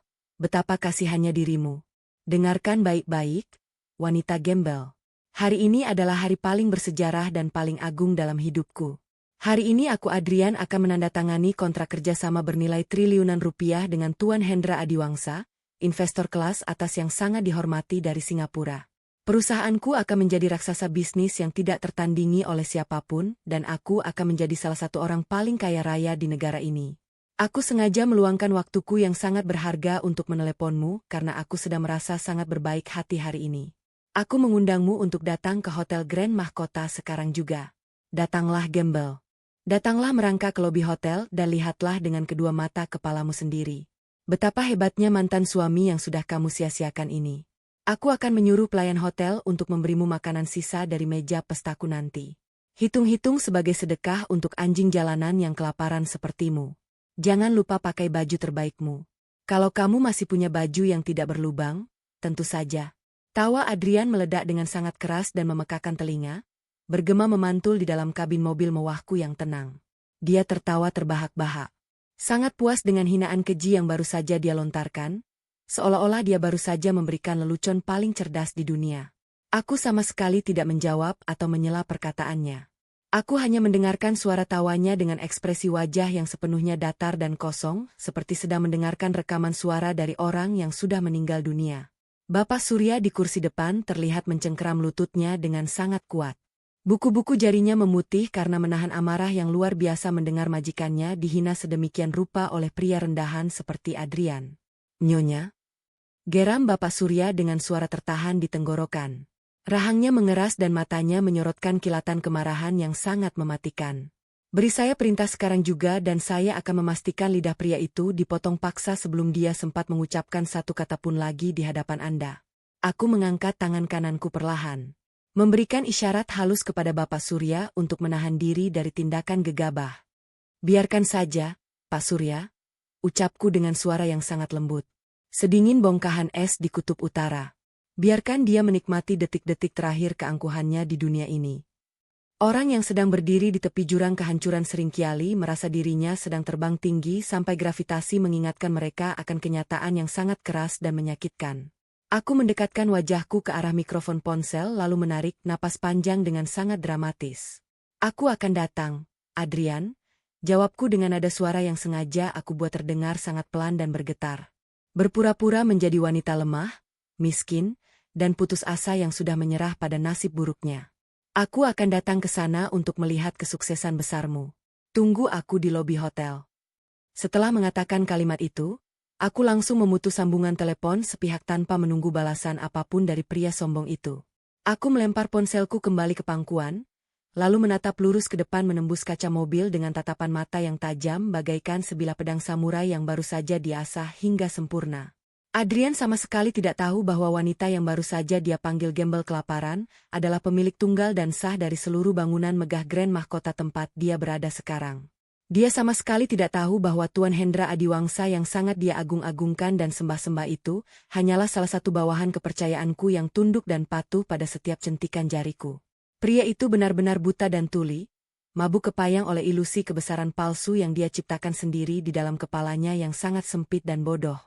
betapa kasihannya dirimu. Dengarkan baik-baik, wanita gembel. Hari ini adalah hari paling bersejarah dan paling agung dalam hidupku. Hari ini aku Adrian akan menandatangani kontrak kerjasama bernilai triliunan rupiah dengan Tuan Hendra Adiwangsa, investor kelas atas yang sangat dihormati dari Singapura. Perusahaanku akan menjadi raksasa bisnis yang tidak tertandingi oleh siapapun dan aku akan menjadi salah satu orang paling kaya raya di negara ini. Aku sengaja meluangkan waktuku yang sangat berharga untuk meneleponmu karena aku sedang merasa sangat berbaik hati hari ini. Aku mengundangmu untuk datang ke Hotel Grand Mahkota sekarang juga. Datanglah gembel. Datanglah merangkak ke lobi hotel dan lihatlah dengan kedua mata kepalamu sendiri. Betapa hebatnya mantan suami yang sudah kamu sia-siakan ini. Aku akan menyuruh pelayan hotel untuk memberimu makanan sisa dari meja pestaku nanti. Hitung-hitung sebagai sedekah untuk anjing jalanan yang kelaparan sepertimu. Jangan lupa pakai baju terbaikmu. Kalau kamu masih punya baju yang tidak berlubang, tentu saja. Tawa Adrian meledak dengan sangat keras dan memekakan telinga, bergema memantul di dalam kabin mobil mewahku yang tenang. Dia tertawa terbahak-bahak. Sangat puas dengan hinaan keji yang baru saja dia lontarkan, seolah-olah dia baru saja memberikan lelucon paling cerdas di dunia. Aku sama sekali tidak menjawab atau menyela perkataannya. Aku hanya mendengarkan suara tawanya dengan ekspresi wajah yang sepenuhnya datar dan kosong, seperti sedang mendengarkan rekaman suara dari orang yang sudah meninggal dunia. Bapak Surya di kursi depan terlihat mencengkeram lututnya dengan sangat kuat. Buku-buku jarinya memutih karena menahan amarah yang luar biasa mendengar majikannya dihina sedemikian rupa oleh pria rendahan seperti Adrian. Nyonya? Geram Bapak Surya dengan suara tertahan di tenggorokan. Rahangnya mengeras dan matanya menyorotkan kilatan kemarahan yang sangat mematikan. Beri saya perintah sekarang juga dan saya akan memastikan lidah pria itu dipotong paksa sebelum dia sempat mengucapkan satu kata pun lagi di hadapan Anda. Aku mengangkat tangan kananku perlahan. Memberikan isyarat halus kepada Bapak Surya untuk menahan diri dari tindakan gegabah. Biarkan saja, Pak Surya, ucapku dengan suara yang sangat lembut. Sedingin bongkahan es di kutub utara. Biarkan dia menikmati detik-detik terakhir keangkuhannya di dunia ini. Orang yang sedang berdiri di tepi jurang kehancuran seringkali merasa dirinya sedang terbang tinggi sampai gravitasi mengingatkan mereka akan kenyataan yang sangat keras dan menyakitkan. Aku mendekatkan wajahku ke arah mikrofon ponsel lalu menarik napas panjang dengan sangat dramatis. Aku akan datang, Adrian, jawabku dengan nada suara yang sengaja aku buat terdengar sangat pelan dan bergetar. Berpura-pura menjadi wanita lemah, miskin, dan putus asa yang sudah menyerah pada nasib buruknya. Aku akan datang ke sana untuk melihat kesuksesan besarmu. Tunggu aku di lobi hotel. Setelah mengatakan kalimat itu, aku langsung memutus sambungan telepon sepihak tanpa menunggu balasan apapun dari pria sombong itu. Aku melempar ponselku kembali ke pangkuan, lalu menatap lurus ke depan menembus kaca mobil dengan tatapan mata yang tajam bagaikan sebilah pedang samurai yang baru saja diasah hingga sempurna. Adrian sama sekali tidak tahu bahwa wanita yang baru saja dia panggil gembel kelaparan adalah pemilik tunggal dan sah dari seluruh bangunan megah Grand Mahkota tempat dia berada sekarang. Dia sama sekali tidak tahu bahwa Tuan Hendra Adiwangsa yang sangat dia agung-agungkan dan sembah-sembah itu hanyalah salah satu bawahan kepercayaanku yang tunduk dan patuh pada setiap centikan jariku. Pria itu benar-benar buta dan tuli, mabuk kepayang oleh ilusi kebesaran palsu yang dia ciptakan sendiri di dalam kepalanya yang sangat sempit dan bodoh.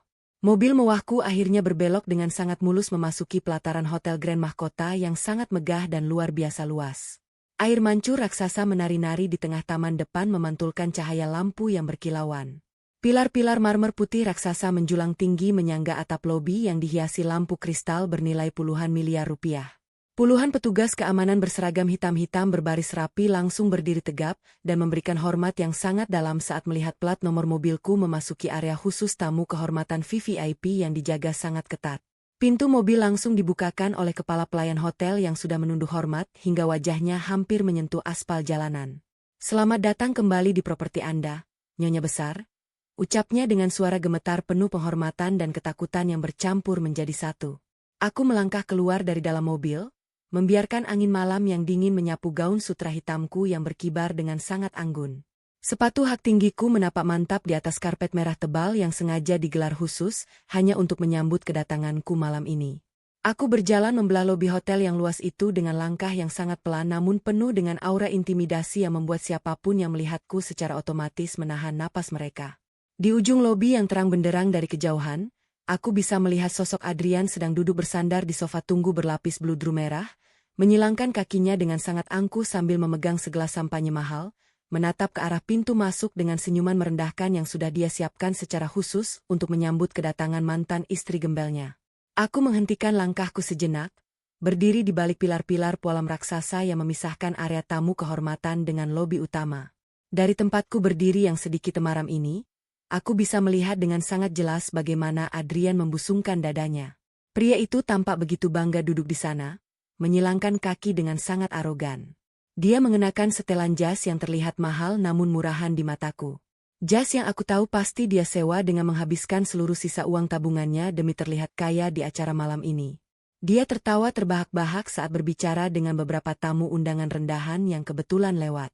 Mobil mewahku akhirnya berbelok dengan sangat mulus memasuki pelataran Hotel Grand Mahkota yang sangat megah dan luar biasa luas. Air mancur raksasa menari-nari di tengah taman depan memantulkan cahaya lampu yang berkilauan. Pilar-pilar marmer putih raksasa menjulang tinggi menyangga atap lobi yang dihiasi lampu kristal bernilai puluhan miliar rupiah. Puluhan petugas keamanan berseragam hitam-hitam berbaris rapi langsung berdiri tegap dan memberikan hormat yang sangat dalam saat melihat plat nomor mobilku memasuki area khusus tamu kehormatan VVIP yang dijaga sangat ketat. Pintu mobil langsung dibukakan oleh kepala pelayan hotel yang sudah menunduk hormat hingga wajahnya hampir menyentuh aspal jalanan. "Selamat datang kembali di properti Anda, Nyonya Besar," ucapnya dengan suara gemetar penuh penghormatan dan ketakutan yang bercampur menjadi satu. Aku melangkah keluar dari dalam mobil, membiarkan angin malam yang dingin menyapu gaun sutra hitamku yang berkibar dengan sangat anggun. Sepatu hak tinggiku menapak mantap di atas karpet merah tebal yang sengaja digelar khusus hanya untuk menyambut kedatanganku malam ini. Aku berjalan membelah lobi hotel yang luas itu dengan langkah yang sangat pelan namun penuh dengan aura intimidasi yang membuat siapapun yang melihatku secara otomatis menahan napas mereka. Di ujung lobi yang terang benderang dari kejauhan, aku bisa melihat sosok Adrian sedang duduk bersandar di sofa tunggu berlapis bludru merah, menyilangkan kakinya dengan sangat angkuh sambil memegang segelas sampanye mahal, menatap ke arah pintu masuk dengan senyuman merendahkan yang sudah dia siapkan secara khusus untuk menyambut kedatangan mantan istri gembelnya. Aku menghentikan langkahku sejenak, berdiri di balik pilar-pilar pualam raksasa yang memisahkan area tamu kehormatan dengan lobi utama. Dari tempatku berdiri yang sedikit temaram ini, aku bisa melihat dengan sangat jelas bagaimana Adrian membusungkan dadanya. Pria itu tampak begitu bangga duduk di sana, menyilangkan kaki dengan sangat arogan. Dia mengenakan setelan jas yang terlihat mahal namun murahan di mataku. Jas yang aku tahu pasti dia sewa dengan menghabiskan seluruh sisa uang tabungannya demi terlihat kaya di acara malam ini. Dia tertawa terbahak-bahak saat berbicara dengan beberapa tamu undangan rendahan yang kebetulan lewat.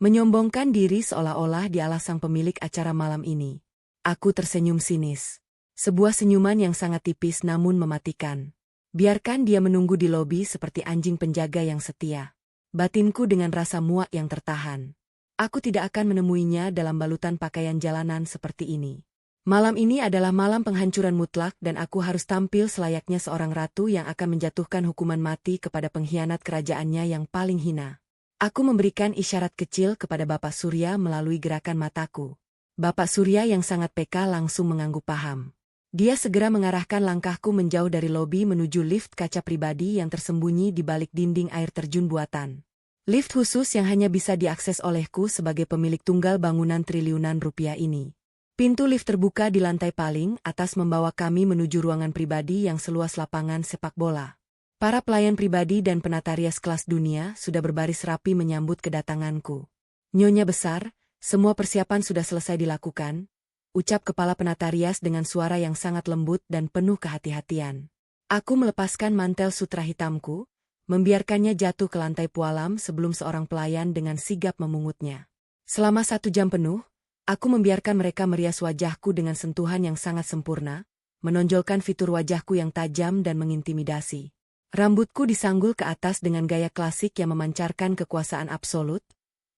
Menyombongkan diri seolah-olah dialah sang pemilik acara malam ini. Aku tersenyum sinis. Sebuah senyuman yang sangat tipis namun mematikan. Biarkan dia menunggu di lobi seperti anjing penjaga yang setia. Batinku dengan rasa muak yang tertahan. Aku tidak akan menemuinya dalam balutan pakaian jalanan seperti ini. Malam ini adalah malam penghancuran mutlak dan aku harus tampil selayaknya seorang ratu yang akan menjatuhkan hukuman mati kepada pengkhianat kerajaannya yang paling hina. Aku memberikan isyarat kecil kepada Bapak Surya melalui gerakan mataku. Bapak Surya yang sangat peka langsung mengangguk paham. Dia segera mengarahkan langkahku menjauh dari lobi menuju lift kaca pribadi yang tersembunyi di balik dinding air terjun buatan. Lift khusus yang hanya bisa diakses olehku sebagai pemilik tunggal bangunan triliunan rupiah ini. Pintu lift terbuka di lantai paling atas membawa kami menuju ruangan pribadi yang seluas lapangan sepak bola. Para pelayan pribadi dan penata rias kelas dunia sudah berbaris rapi menyambut kedatanganku. "Nyonya Besar, semua persiapan sudah selesai dilakukan," ucap kepala penata rias dengan suara yang sangat lembut dan penuh kehati-hatian. Aku melepaskan mantel sutra hitamku, membiarkannya jatuh ke lantai pualam sebelum seorang pelayan dengan sigap memungutnya. Selama 1 jam penuh, aku membiarkan mereka merias wajahku dengan sentuhan yang sangat sempurna, menonjolkan fitur wajahku yang tajam dan mengintimidasi. Rambutku disanggul ke atas dengan gaya klasik yang memancarkan kekuasaan absolut,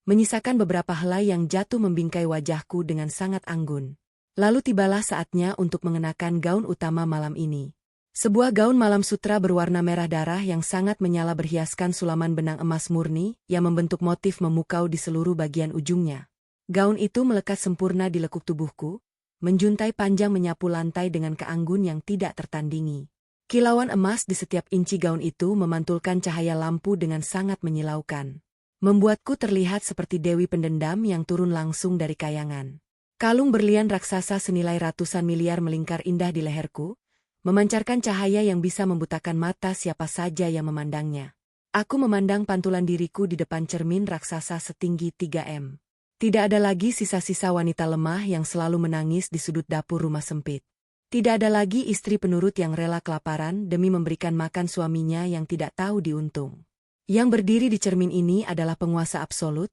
menyisakan beberapa helai yang jatuh membingkai wajahku dengan sangat anggun. Lalu tibalah saatnya untuk mengenakan gaun utama malam ini. Sebuah gaun malam sutra berwarna merah darah yang sangat menyala berhiaskan sulaman benang emas murni yang membentuk motif memukau di seluruh bagian ujungnya. Gaun itu melekat sempurna di lekuk tubuhku, menjuntai panjang menyapu lantai dengan keanggun yang tidak tertandingi. Kilauan emas di setiap inci gaun itu memantulkan cahaya lampu dengan sangat menyilaukan. Membuatku terlihat seperti dewi pendendam yang turun langsung dari kayangan. Kalung berlian raksasa senilai ratusan miliar melingkar indah di leherku, memancarkan cahaya yang bisa membutakan mata siapa saja yang memandangnya. Aku memandang pantulan diriku di depan cermin raksasa setinggi 3 m. Tidak ada lagi sisa-sisa wanita lemah yang selalu menangis di sudut dapur rumah sempit. Tidak ada lagi istri penurut yang rela kelaparan demi memberikan makan suaminya yang tidak tahu diuntung. Yang berdiri di cermin ini adalah penguasa absolut,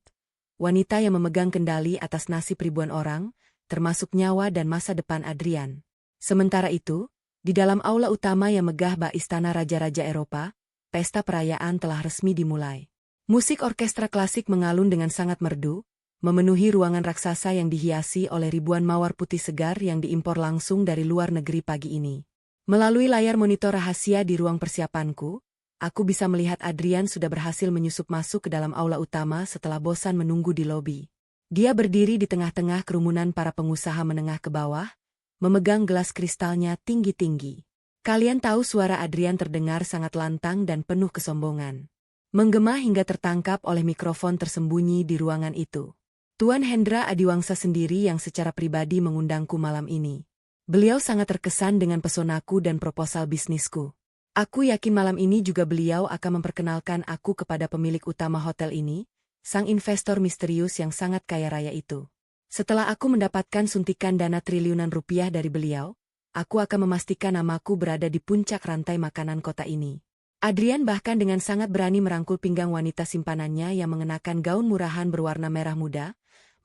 wanita yang memegang kendali atas nasib ribuan orang, termasuk nyawa dan masa depan Adrian. Sementara itu, di dalam aula utama yang megah bak istana raja-raja Eropa, pesta perayaan telah resmi dimulai. Musik orkestra klasik mengalun dengan sangat merdu, memenuhi ruangan raksasa yang dihiasi oleh ribuan mawar putih segar yang diimpor langsung dari luar negeri pagi ini. Melalui layar monitor rahasia di ruang persiapanku, aku bisa melihat Adrian sudah berhasil menyusup masuk ke dalam aula utama setelah bosan menunggu di lobi. Dia berdiri di tengah-tengah kerumunan para pengusaha menengah ke bawah, memegang gelas kristalnya tinggi-tinggi. Kalian tahu suara Adrian terdengar sangat lantang dan penuh kesombongan. Menggema hingga tertangkap oleh mikrofon tersembunyi di ruangan itu. Tuan Hendra Adiwangsa sendiri yang secara pribadi mengundangku malam ini. Beliau sangat terkesan dengan pesonaku dan proposal bisnisku. Aku yakin malam ini juga beliau akan memperkenalkan aku kepada pemilik utama hotel ini, sang investor misterius yang sangat kaya raya itu. Setelah aku mendapatkan suntikan dana triliunan rupiah dari beliau, aku akan memastikan namaku berada di puncak rantai makanan kota ini. Adrian bahkan dengan sangat berani merangkul pinggang wanita simpanannya yang mengenakan gaun murahan berwarna merah muda,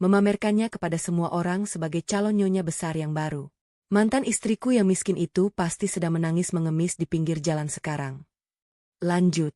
memamerkannya kepada semua orang sebagai calon nyonya besar yang baru. Mantan istriku yang miskin itu pasti sedang menangis mengemis di pinggir jalan sekarang. Lanjut.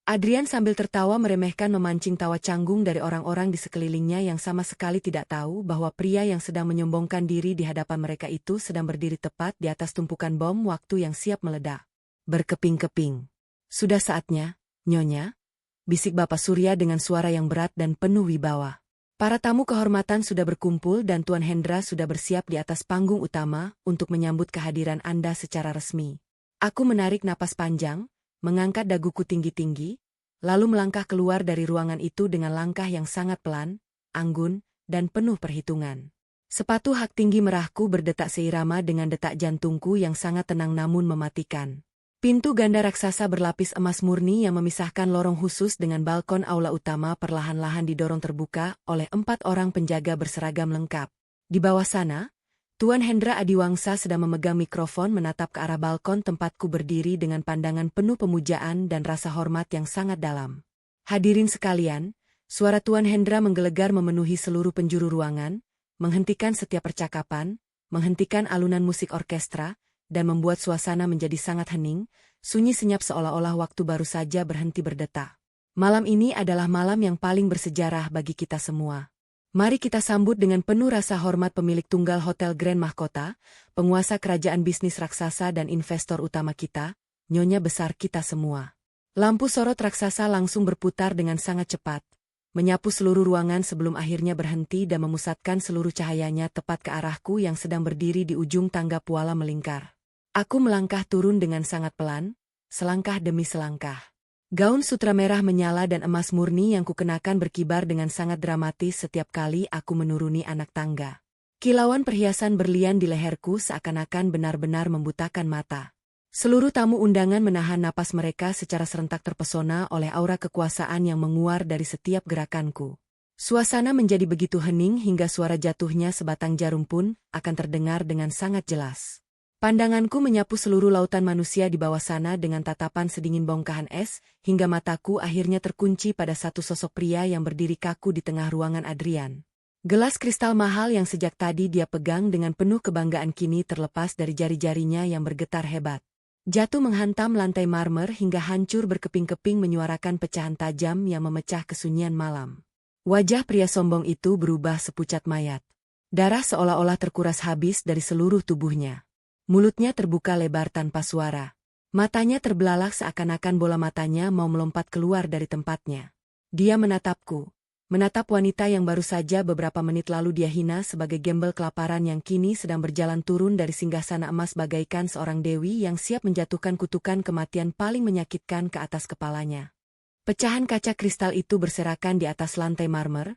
Adrian sambil tertawa meremehkan memancing tawa canggung dari orang-orang di sekelilingnya yang sama sekali tidak tahu bahwa pria yang sedang menyombongkan diri di hadapan mereka itu sedang berdiri tepat di atas tumpukan bom waktu yang siap meledak. Berkeping-keping. Sudah saatnya, Nyonya, bisik Bapak Surya dengan suara yang berat dan penuh wibawa. Para tamu kehormatan sudah berkumpul dan Tuan Hendra sudah bersiap di atas panggung utama untuk menyambut kehadiran Anda secara resmi. Aku menarik napas panjang, mengangkat daguku tinggi-tinggi, lalu melangkah keluar dari ruangan itu dengan langkah yang sangat pelan, anggun, dan penuh perhitungan. Sepatu hak tinggi merahku berdetak seirama dengan detak jantungku yang sangat tenang namun mematikan. Pintu ganda raksasa berlapis emas murni yang memisahkan lorong khusus dengan balkon aula utama perlahan-lahan didorong terbuka oleh 4 orang penjaga berseragam lengkap. Di bawah sana, Tuan Hendra Adiwangsa sedang memegang mikrofon menatap ke arah balkon tempatku berdiri dengan pandangan penuh pemujaan dan rasa hormat yang sangat dalam. Hadirin sekalian, suara Tuan Hendra menggelegar memenuhi seluruh penjuru ruangan, menghentikan setiap percakapan, menghentikan alunan musik orkestra, dan membuat suasana menjadi sangat hening, sunyi senyap seolah-olah waktu baru saja berhenti berdetak. Malam ini adalah malam yang paling bersejarah bagi kita semua. Mari kita sambut dengan penuh rasa hormat pemilik tunggal Hotel Grand Mahkota, penguasa kerajaan bisnis raksasa dan investor utama kita, nyonya besar kita semua. Lampu sorot raksasa langsung berputar dengan sangat cepat, menyapu seluruh ruangan sebelum akhirnya berhenti dan memusatkan seluruh cahayanya tepat ke arahku yang sedang berdiri di ujung tangga puala melingkar. Aku melangkah turun dengan sangat pelan, selangkah demi selangkah. Gaun sutra merah menyala dan emas murni yang kukenakan berkibar dengan sangat dramatis setiap kali aku menuruni anak tangga. Kilauan perhiasan berlian di leherku seakan-akan benar-benar membutakan mata. Seluruh tamu undangan menahan napas mereka secara serentak terpesona oleh aura kekuasaan yang menguar dari setiap gerakanku. Suasana menjadi begitu hening hingga suara jatuhnya sebatang jarum pun akan terdengar dengan sangat jelas. Pandanganku menyapu seluruh lautan manusia di bawah sana dengan tatapan sedingin bongkahan es, hingga mataku akhirnya terkunci pada satu sosok pria yang berdiri kaku di tengah ruangan Adrian. Gelas kristal mahal yang sejak tadi dia pegang dengan penuh kebanggaan kini terlepas dari jari-jarinya yang bergetar hebat. Jatuh menghantam lantai marmer hingga hancur berkeping-keping menyuarakan pecahan tajam yang memecah kesunyian malam. Wajah pria sombong itu berubah sepucat mayat. Darah seolah-olah terkuras habis dari seluruh tubuhnya. Mulutnya terbuka lebar tanpa suara. Matanya terbelalak seakan-akan bola matanya mau melompat keluar dari tempatnya. Dia menatapku. Menatap wanita yang baru saja beberapa menit lalu dia hina sebagai gembel kelaparan yang kini sedang berjalan turun dari singgasana emas bagaikan seorang dewi yang siap menjatuhkan kutukan kematian paling menyakitkan ke atas kepalanya. Pecahan kaca kristal itu berserakan di atas lantai marmer,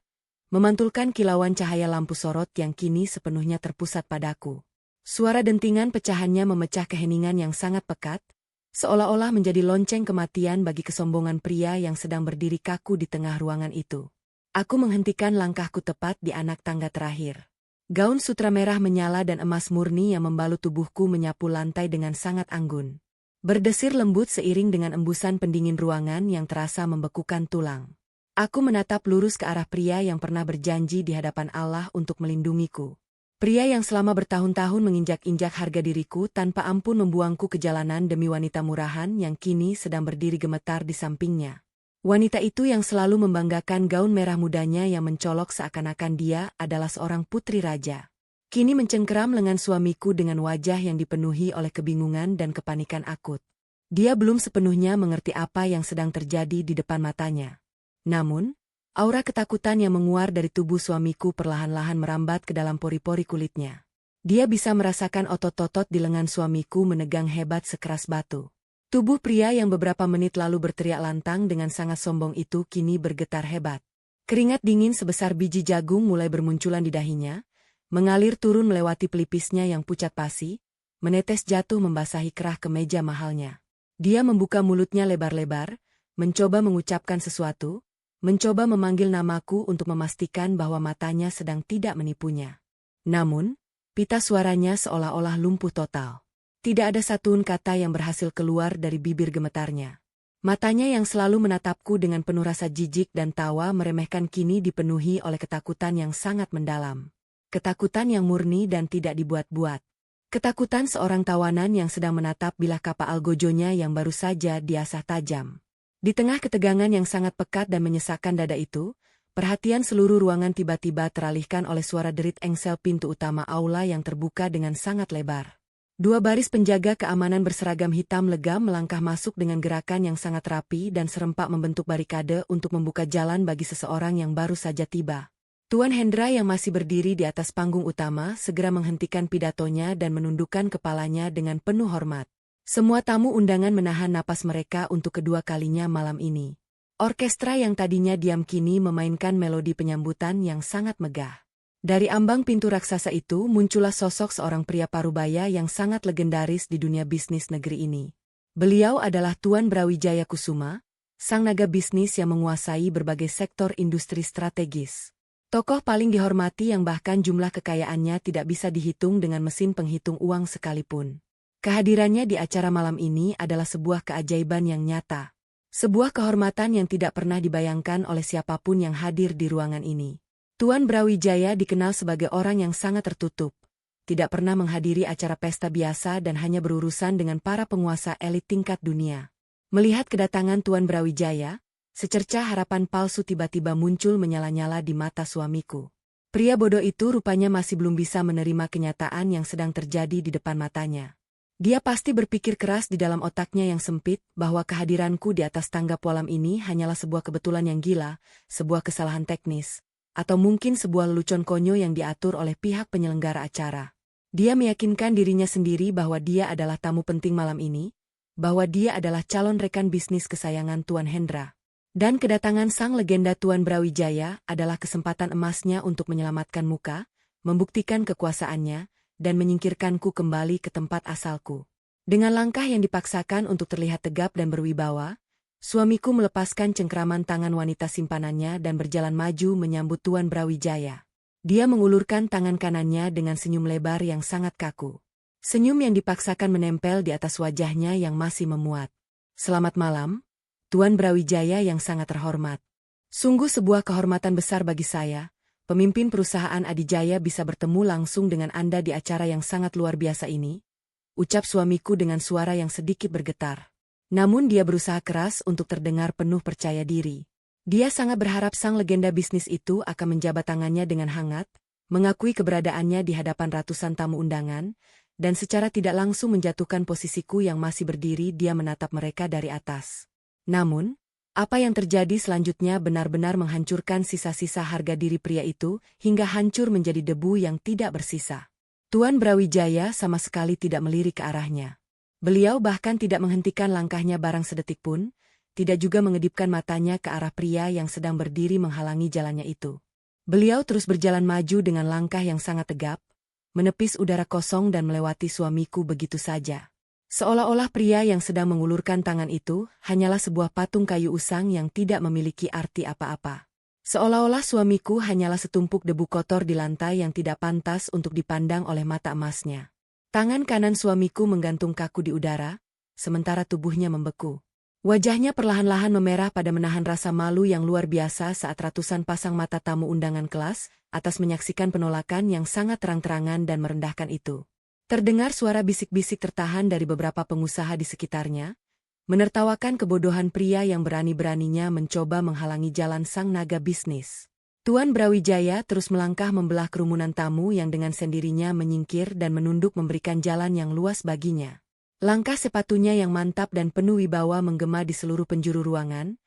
memantulkan kilauan cahaya lampu sorot yang kini sepenuhnya terpusat padaku. Suara dentingan pecahannya memecah keheningan yang sangat pekat, seolah-olah menjadi lonceng kematian bagi kesombongan pria yang sedang berdiri kaku di tengah ruangan itu. Aku menghentikan langkahku tepat di anak tangga terakhir. Gaun sutra merah menyala dan emas murni yang membalut tubuhku menyapu lantai dengan sangat anggun. Berdesir lembut seiring dengan embusan pendingin ruangan yang terasa membekukan tulang. Aku menatap lurus ke arah pria yang pernah berjanji di hadapan Allah untuk melindungiku. Pria yang selama bertahun-tahun menginjak-injak harga diriku tanpa ampun membuangku ke jalanan demi wanita murahan yang kini sedang berdiri gemetar di sampingnya. Wanita itu yang selalu membanggakan gaun merah mudanya yang mencolok seakan-akan dia adalah seorang putri raja. Kini mencengkeram lengan suamiku dengan wajah yang dipenuhi oleh kebingungan dan kepanikan akut. Dia belum sepenuhnya mengerti apa yang sedang terjadi di depan matanya. Namun, aura ketakutan yang menguar dari tubuh suamiku perlahan-lahan merambat ke dalam pori-pori kulitnya. Dia bisa merasakan otot-otot di lengan suamiku menegang hebat sekeras batu. Tubuh pria yang beberapa menit lalu berteriak lantang dengan sangat sombong itu kini bergetar hebat. Keringat dingin sebesar biji jagung mulai bermunculan di dahinya, mengalir turun melewati pelipisnya yang pucat pasi, menetes jatuh membasahi kerah kemeja mahalnya. Dia membuka mulutnya lebar-lebar, mencoba mengucapkan sesuatu, mencoba memanggil namaku untuk memastikan bahwa matanya sedang tidak menipunya. Namun, pita suaranya seolah-olah lumpuh total. Tidak ada satupun kata yang berhasil keluar dari bibir gemetarnya. Matanya yang selalu menatapku dengan penuh rasa jijik dan tawa meremehkan kini dipenuhi oleh ketakutan yang sangat mendalam. Ketakutan yang murni dan tidak dibuat-buat. Ketakutan seorang tawanan yang sedang menatap bilah kapa algojonya yang baru saja diasah tajam. Di tengah ketegangan yang sangat pekat dan menyesakkan dada itu, perhatian seluruh ruangan tiba-tiba teralihkan oleh suara derit engsel pintu utama aula yang terbuka dengan sangat lebar. Dua baris penjaga keamanan berseragam hitam legam melangkah masuk dengan gerakan yang sangat rapi dan serempak membentuk barikade untuk membuka jalan bagi seseorang yang baru saja tiba. Tuan Hendra yang masih berdiri di atas panggung utama segera menghentikan pidatonya dan menundukkan kepalanya dengan penuh hormat. Semua tamu undangan menahan napas mereka untuk kedua kalinya malam ini. Orkestra yang tadinya diam kini memainkan melodi penyambutan yang sangat megah. Dari ambang pintu raksasa itu muncullah sosok seorang pria parubaya yang sangat legendaris di dunia bisnis negeri ini. Beliau adalah Tuan Brawijaya Kusuma, sang naga bisnis yang menguasai berbagai sektor industri strategis. Tokoh paling dihormati yang bahkan jumlah kekayaannya tidak bisa dihitung dengan mesin penghitung uang sekalipun. Kehadirannya di acara malam ini adalah sebuah keajaiban yang nyata. Sebuah kehormatan yang tidak pernah dibayangkan oleh siapapun yang hadir di ruangan ini. Tuan Brawijaya dikenal sebagai orang yang sangat tertutup, tidak pernah menghadiri acara pesta biasa dan hanya berurusan dengan para penguasa elit tingkat dunia. Melihat kedatangan Tuan Brawijaya, secercah harapan palsu tiba-tiba muncul menyala-nyala di mata suamiku. Pria bodoh itu rupanya masih belum bisa menerima kenyataan yang sedang terjadi di depan matanya. Dia pasti berpikir keras di dalam otaknya yang sempit bahwa kehadiranku di atas tangga malam ini hanyalah sebuah kebetulan yang gila, sebuah kesalahan teknis, atau mungkin sebuah lelucon konyol yang diatur oleh pihak penyelenggara acara. Dia meyakinkan dirinya sendiri bahwa dia adalah tamu penting malam ini, bahwa dia adalah calon rekan bisnis kesayangan Tuan Hendra. Dan kedatangan sang legenda Tuan Brawijaya adalah kesempatan emasnya untuk menyelamatkan muka, membuktikan kekuasaannya, dan menyingkirkanku kembali ke tempat asalku. Dengan langkah yang dipaksakan untuk terlihat tegap dan berwibawa, suamiku melepaskan cengkraman tangan wanita simpanannya dan berjalan maju menyambut Tuan Brawijaya. Dia mengulurkan tangan kanannya dengan senyum lebar yang sangat kaku. Senyum yang dipaksakan menempel di atas wajahnya yang masih memuat. Selamat malam, Tuan Brawijaya yang sangat terhormat. Sungguh sebuah kehormatan besar bagi saya, pemimpin perusahaan Adijaya bisa bertemu langsung dengan Anda di acara yang sangat luar biasa ini, ucap suamiku dengan suara yang sedikit bergetar. Namun dia berusaha keras untuk terdengar penuh percaya diri. Dia sangat berharap sang legenda bisnis itu akan menjabat tangannya dengan hangat, mengakui keberadaannya di hadapan ratusan tamu undangan, dan secara tidak langsung menjatuhkan posisiku yang masih berdiri. Dia menatap mereka dari atas. Namun, apa yang terjadi selanjutnya benar-benar menghancurkan sisa-sisa harga diri pria itu, hingga hancur menjadi debu yang tidak bersisa. Tuan Brawijaya sama sekali tidak melirik ke arahnya. Beliau bahkan tidak menghentikan langkahnya barang sedetik pun, tidak juga mengedipkan matanya ke arah pria yang sedang berdiri menghalangi jalannya itu. Beliau terus berjalan maju dengan langkah yang sangat tegap, menepis udara kosong dan melewati suamiku begitu saja. Seolah-olah pria yang sedang mengulurkan tangan itu hanyalah sebuah patung kayu usang yang tidak memiliki arti apa-apa. Seolah-olah suamiku hanyalah setumpuk debu kotor di lantai yang tidak pantas untuk dipandang oleh mata emasnya. Tangan kanan suamiku menggantung kaku di udara, sementara tubuhnya membeku. Wajahnya perlahan-lahan memerah pada menahan rasa malu yang luar biasa saat ratusan pasang mata tamu undangan kelas atas menyaksikan penolakan yang sangat terang-terangan dan merendahkan itu. Terdengar suara bisik-bisik tertahan dari beberapa pengusaha di sekitarnya, menertawakan kebodohan pria yang berani-beraninya mencoba menghalangi jalan sang naga bisnis. Tuan Brawijaya terus melangkah membelah kerumunan tamu yang dengan sendirinya menyingkir dan menunduk memberikan jalan yang luas baginya. Langkah sepatunya yang mantap dan penuh wibawa menggema di seluruh penjuru ruangan,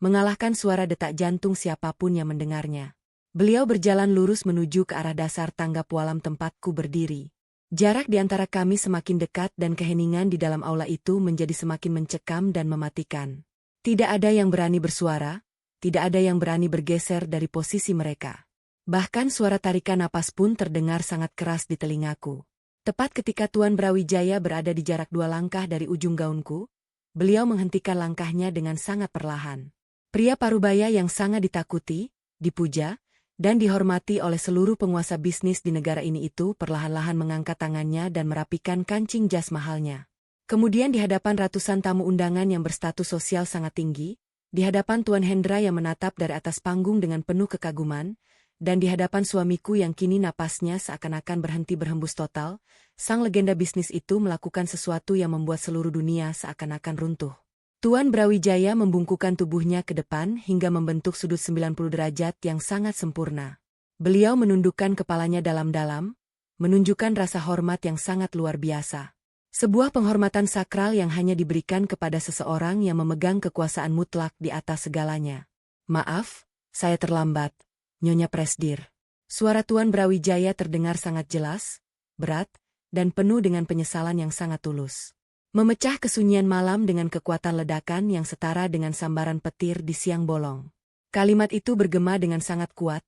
mengalahkan suara detak jantung siapapun yang mendengarnya. Beliau berjalan lurus menuju ke arah dasar tangga pualam tempatku berdiri. Jarak di antara kami semakin dekat dan keheningan di dalam aula itu menjadi semakin mencekam dan mematikan. Tidak ada yang berani bersuara, tidak ada yang berani bergeser dari posisi mereka. Bahkan suara tarikan napas pun terdengar sangat keras di telingaku. Tepat ketika Tuan Brawijaya berada di jarak 2 langkah dari ujung gaunku, beliau menghentikan langkahnya dengan sangat perlahan. Pria parubaya yang sangat ditakuti, dipuja, dan dihormati oleh seluruh penguasa bisnis di negara ini itu perlahan-lahan mengangkat tangannya dan merapikan kancing jas mahalnya. Kemudian di hadapan ratusan tamu undangan yang berstatus sosial sangat tinggi, di hadapan Tuan Hendra yang menatap dari atas panggung dengan penuh kekaguman, dan di hadapan suamiku yang kini napasnya seakan-akan berhenti berhembus total, sang legenda bisnis itu melakukan sesuatu yang membuat seluruh dunia seakan-akan runtuh. Tuan Brawijaya membungkukkan tubuhnya ke depan hingga membentuk sudut 90 derajat yang sangat sempurna. Beliau menundukkan kepalanya dalam-dalam, menunjukkan rasa hormat yang sangat luar biasa. Sebuah penghormatan sakral yang hanya diberikan kepada seseorang yang memegang kekuasaan mutlak di atas segalanya. Maaf, saya terlambat, Nyonya Presdir. Suara Tuan Brawijaya terdengar sangat jelas, berat, dan penuh dengan penyesalan yang sangat tulus. Memecah kesunyian malam dengan kekuatan ledakan yang setara dengan sambaran petir di siang bolong. Kalimat itu bergema dengan sangat kuat,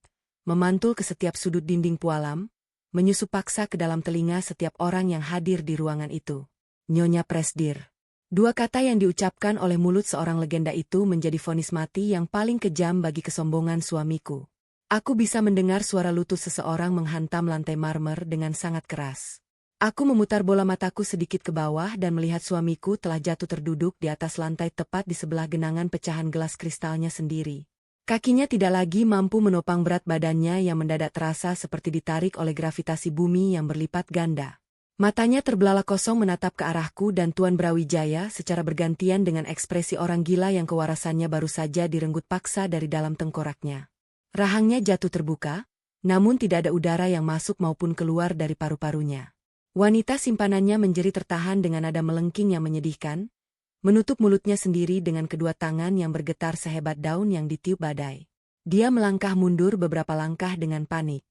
memantul ke setiap sudut dinding pualam, menyusup paksa ke dalam telinga setiap orang yang hadir di ruangan itu. Nyonya Presdir. 2 kata yang diucapkan oleh mulut seorang legenda itu menjadi vonis mati yang paling kejam bagi kesombongan suamiku. Aku bisa mendengar suara lutut seseorang menghantam lantai marmer dengan sangat keras. Aku memutar bola mataku sedikit ke bawah dan melihat suamiku telah jatuh terduduk di atas lantai tepat di sebelah genangan pecahan gelas kristalnya sendiri. Kakinya tidak lagi mampu menopang berat badannya yang mendadak terasa seperti ditarik oleh gravitasi bumi yang berlipat ganda. Matanya terbelalak kosong menatap ke arahku dan Tuan Brawijaya secara bergantian dengan ekspresi orang gila yang kewarasannya baru saja direnggut paksa dari dalam tengkoraknya. Rahangnya jatuh terbuka, namun tidak ada udara yang masuk maupun keluar dari paru-parunya. Wanita simpanannya menjerit tertahan dengan nada melengking yang menyedihkan, menutup mulutnya sendiri dengan kedua tangan yang bergetar sehebat daun yang ditiup badai. Dia melangkah mundur beberapa langkah dengan panik.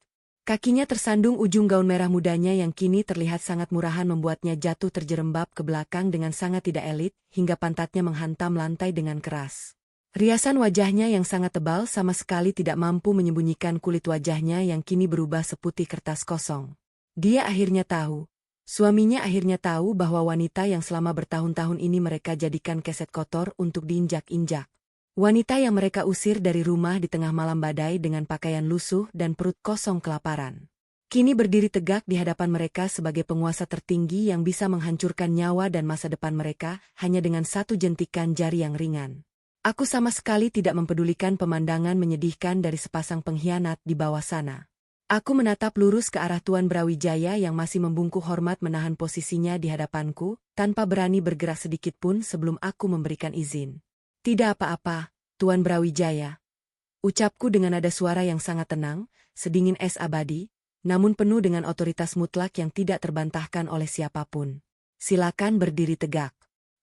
Kakinya tersandung ujung gaun merah mudanya yang kini terlihat sangat murahan membuatnya jatuh terjerembab ke belakang dengan sangat tidak elit, hingga pantatnya menghantam lantai dengan keras. Riasan wajahnya yang sangat tebal sama sekali tidak mampu menyembunyikan kulit wajahnya yang kini berubah seputih kertas kosong. Dia akhirnya tahu. Suaminya akhirnya tahu bahwa wanita yang selama bertahun-tahun ini mereka jadikan keset kotor untuk diinjak-injak. Wanita yang mereka usir dari rumah di tengah malam badai dengan pakaian lusuh dan perut kosong kelaparan. Kini berdiri tegak di hadapan mereka sebagai penguasa tertinggi yang bisa menghancurkan nyawa dan masa depan mereka hanya dengan satu jentikan jari yang ringan. Aku sama sekali tidak mempedulikan pemandangan menyedihkan dari sepasang pengkhianat di bawah sana. Aku menatap lurus ke arah Tuan Brawijaya yang masih membungkuk hormat menahan posisinya di hadapanku, tanpa berani bergerak sedikit pun sebelum aku memberikan izin. Tidak apa-apa, Tuan Brawijaya. Ucapku dengan nada suara yang sangat tenang, sedingin es abadi, namun penuh dengan otoritas mutlak yang tidak terbantahkan oleh siapapun. Silakan berdiri tegak.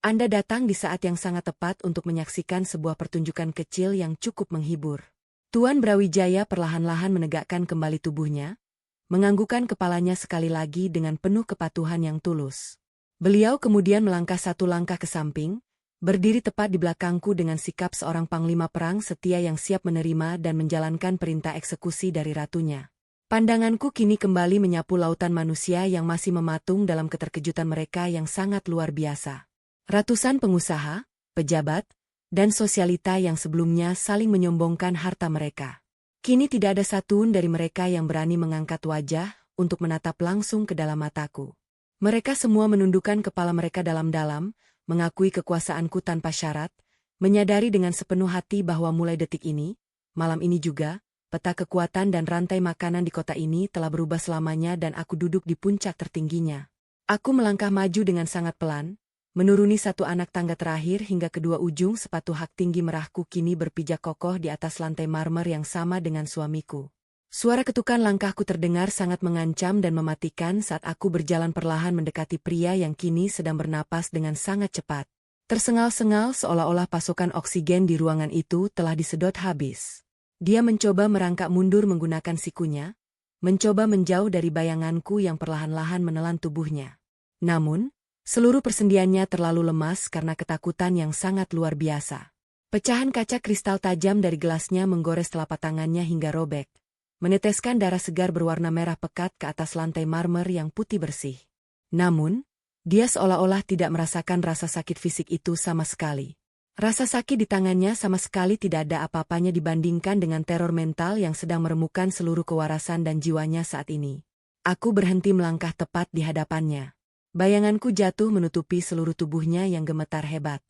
Anda datang di saat yang sangat tepat untuk menyaksikan sebuah pertunjukan kecil yang cukup menghibur. Tuan Brawijaya perlahan-lahan menegakkan kembali tubuhnya, menganggukkan kepalanya sekali lagi dengan penuh kepatuhan yang tulus. Beliau kemudian melangkah satu langkah ke samping, berdiri tepat di belakangku dengan sikap seorang panglima perang setia yang siap menerima dan menjalankan perintah eksekusi dari ratunya. Pandanganku kini kembali menyapu lautan manusia yang masih mematung dalam keterkejutan mereka yang sangat luar biasa. Ratusan pengusaha, pejabat, dan sosialita yang sebelumnya saling menyombongkan harta mereka. Kini tidak ada satupun dari mereka yang berani mengangkat wajah untuk menatap langsung ke dalam mataku. Mereka semua menundukkan kepala mereka dalam-dalam, mengakui kekuasaanku tanpa syarat, menyadari dengan sepenuh hati bahwa mulai detik ini, malam ini juga, peta kekuatan dan rantai makanan di kota ini telah berubah selamanya dan aku duduk di puncak tertingginya. Aku melangkah maju dengan sangat pelan, menuruni satu anak tangga terakhir hingga kedua ujung sepatu hak tinggi merahku kini berpijak kokoh di atas lantai marmer yang sama dengan suamiku. Suara ketukan langkahku terdengar sangat mengancam dan mematikan saat aku berjalan perlahan mendekati pria yang kini sedang bernapas dengan sangat cepat. Tersengal-sengal seolah-olah pasokan oksigen di ruangan itu telah disedot habis. Dia mencoba merangkak mundur menggunakan sikunya, mencoba menjauh dari bayanganku yang perlahan-lahan menelan tubuhnya. Namun, seluruh persendiannya terlalu lemas karena ketakutan yang sangat luar biasa. Pecahan kaca kristal tajam dari gelasnya menggores telapak tangannya hingga robek, meneteskan darah segar berwarna merah pekat ke atas lantai marmer yang putih bersih. Namun, dia seolah-olah tidak merasakan rasa sakit fisik itu sama sekali. Rasa sakit di tangannya sama sekali tidak ada apa-apanya dibandingkan dengan teror mental yang sedang meremukkan seluruh kewarasan dan jiwanya saat ini. Aku berhenti melangkah tepat di hadapannya. Bayanganku jatuh menutupi seluruh tubuhnya yang gemetar hebat.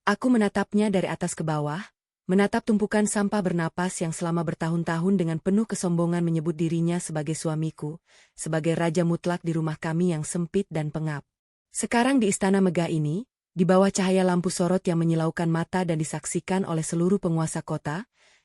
Aku menatapnya dari atas ke bawah, menatap tumpukan sampah bernapas yang selama bertahun-tahun dengan penuh kesombongan menyebut dirinya sebagai suamiku, sebagai raja mutlak di rumah kami yang sempit dan pengap. Sekarang di istana megah ini, di bawah cahaya lampu sorot yang menyilaukan mata dan disaksikan oleh seluruh penguasa kota,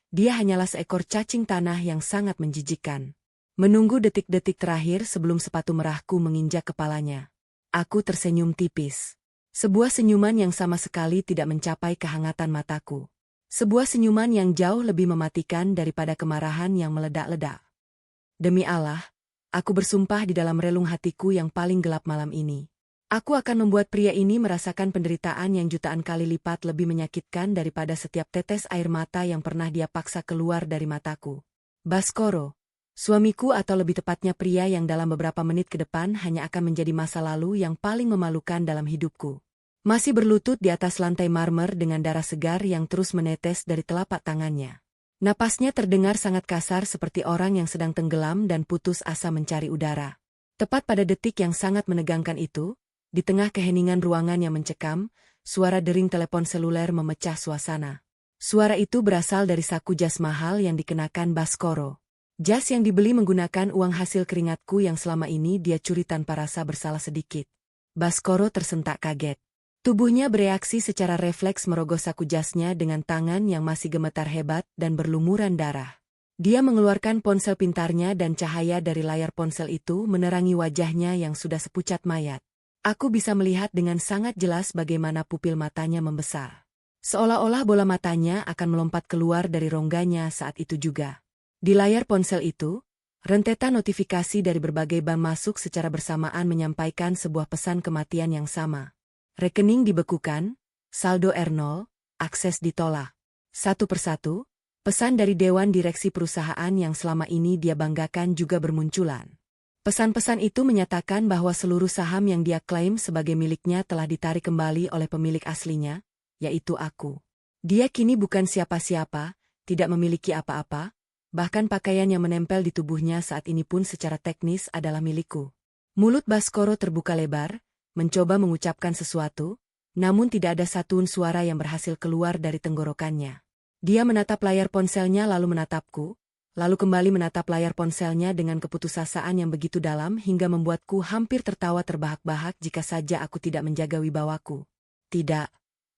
dia hanyalah seekor cacing tanah yang sangat menjijikkan. Menunggu detik-detik terakhir sebelum sepatu merahku menginjak kepalanya. Aku tersenyum tipis. Sebuah senyuman yang sama sekali tidak mencapai kehangatan mataku. Sebuah senyuman yang jauh lebih mematikan daripada kemarahan yang meledak-ledak. Demi Allah, aku bersumpah di dalam relung hatiku yang paling gelap malam ini. Aku akan membuat pria ini merasakan penderitaan yang jutaan kali lipat lebih menyakitkan daripada setiap tetes air mata yang pernah dia paksa keluar dari mataku. Baskoro. Suamiku atau lebih tepatnya pria yang dalam beberapa menit ke depan hanya akan menjadi masa lalu yang paling memalukan dalam hidupku. Masih berlutut di atas lantai marmer dengan darah segar yang terus menetes dari telapak tangannya. Napasnya terdengar sangat kasar seperti orang yang sedang tenggelam dan putus asa mencari udara. Tepat pada detik yang sangat menegangkan itu, di tengah keheningan ruangan yang mencekam, suara dering telepon seluler memecah suasana. Suara itu berasal dari saku jas mahal yang dikenakan Baskoro. Jas yang dibeli menggunakan uang hasil keringatku yang selama ini dia curi tanpa rasa bersalah sedikit. Baskoro tersentak kaget. Tubuhnya bereaksi secara refleks merogoh saku jasnya dengan tangan yang masih gemetar hebat dan berlumuran darah. Dia mengeluarkan ponsel pintarnya dan cahaya dari layar ponsel itu menerangi wajahnya yang sudah sepucat mayat. Aku bisa melihat dengan sangat jelas bagaimana pupil matanya membesar. Seolah-olah bola matanya akan melompat keluar dari rongganya saat itu juga. Di layar ponsel itu, rentetan notifikasi dari berbagai bank masuk secara bersamaan menyampaikan sebuah pesan kematian yang sama. Rekening dibekukan, saldo R0, akses ditolak. Satu persatu, pesan dari Dewan Direksi perusahaan yang selama ini dia banggakan juga bermunculan. Pesan-pesan itu menyatakan bahwa seluruh saham yang dia klaim sebagai miliknya telah ditarik kembali oleh pemilik aslinya, yaitu aku. Dia kini bukan siapa-siapa, tidak memiliki apa-apa, bahkan pakaian yang menempel di tubuhnya saat ini pun secara teknis adalah milikku. Mulut Baskoro terbuka lebar, mencoba mengucapkan sesuatu, namun tidak ada satupun suara yang berhasil keluar dari tenggorokannya. Dia menatap layar ponselnya lalu menatapku, lalu kembali menatap layar ponselnya dengan keputusasaan yang begitu dalam hingga membuatku hampir tertawa terbahak-bahak jika saja aku tidak menjaga wibawaku. Tidak,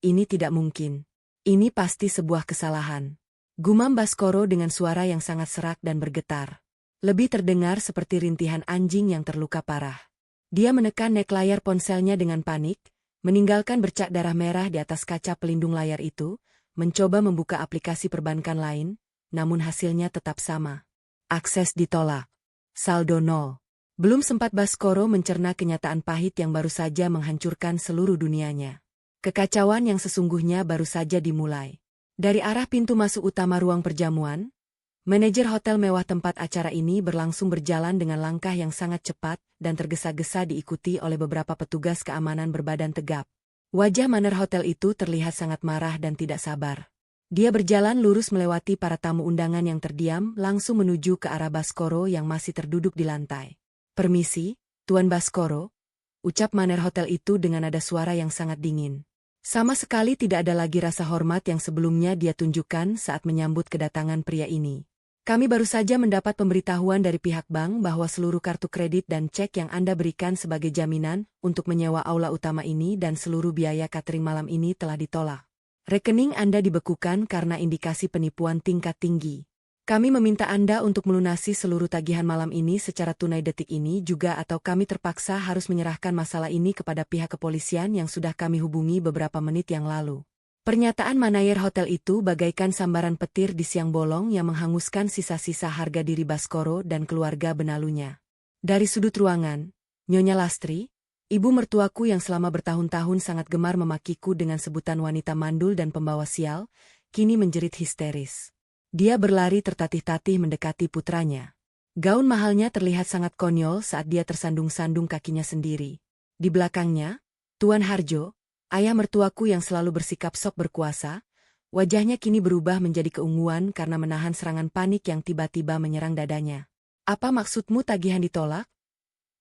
ini tidak mungkin. Ini pasti sebuah kesalahan. Gumam Baskoro dengan suara yang sangat serak dan bergetar. Lebih terdengar seperti rintihan anjing yang terluka parah. Dia menekan nek layar ponselnya dengan panik, meninggalkan bercak darah merah di atas kaca pelindung layar itu, mencoba membuka aplikasi perbankan lain, namun hasilnya tetap sama. Akses ditolak. Saldo nol. Belum sempat Baskoro mencerna kenyataan pahit yang baru saja menghancurkan seluruh dunianya. Kekacauan yang sesungguhnya baru saja dimulai. Dari arah pintu masuk utama ruang perjamuan, manajer hotel mewah tempat acara ini berlangsung berjalan dengan langkah yang sangat cepat dan tergesa-gesa diikuti oleh beberapa petugas keamanan berbadan tegap. Wajah maner hotel itu terlihat sangat marah dan tidak sabar. Dia berjalan lurus melewati para tamu undangan yang terdiam langsung menuju ke arah Baskoro yang masih terduduk di lantai. "Permisi, Tuan Baskoro," ucap maner hotel itu dengan nada suara yang sangat dingin. Sama sekali tidak ada lagi rasa hormat yang sebelumnya dia tunjukkan saat menyambut kedatangan pria ini. "Kami baru saja mendapat pemberitahuan dari pihak bank bahwa seluruh kartu kredit dan cek yang Anda berikan sebagai jaminan untuk menyewa aula utama ini dan seluruh biaya catering malam ini telah ditolak. Rekening Anda dibekukan karena indikasi penipuan tingkat tinggi. Kami meminta Anda untuk melunasi seluruh tagihan malam ini secara tunai detik ini juga atau kami terpaksa harus menyerahkan masalah ini kepada pihak kepolisian yang sudah kami hubungi beberapa menit yang lalu." Pernyataan manajer hotel itu bagaikan sambaran petir di siang bolong yang menghanguskan sisa-sisa harga diri Baskoro dan keluarga benalunya. Dari sudut ruangan, Nyonya Lastri, ibu mertuaku yang selama bertahun-tahun sangat gemar memakiku dengan sebutan wanita mandul dan pembawa sial, kini menjerit histeris. Dia berlari tertatih-tatih mendekati putranya. Gaun mahalnya terlihat sangat konyol saat dia tersandung-sandung kakinya sendiri. Di belakangnya, Tuan Harjo, ayah mertuaku yang selalu bersikap sok berkuasa, wajahnya kini berubah menjadi keunguan karena menahan serangan panik yang tiba-tiba menyerang dadanya. "Apa maksudmu tagihan ditolak?"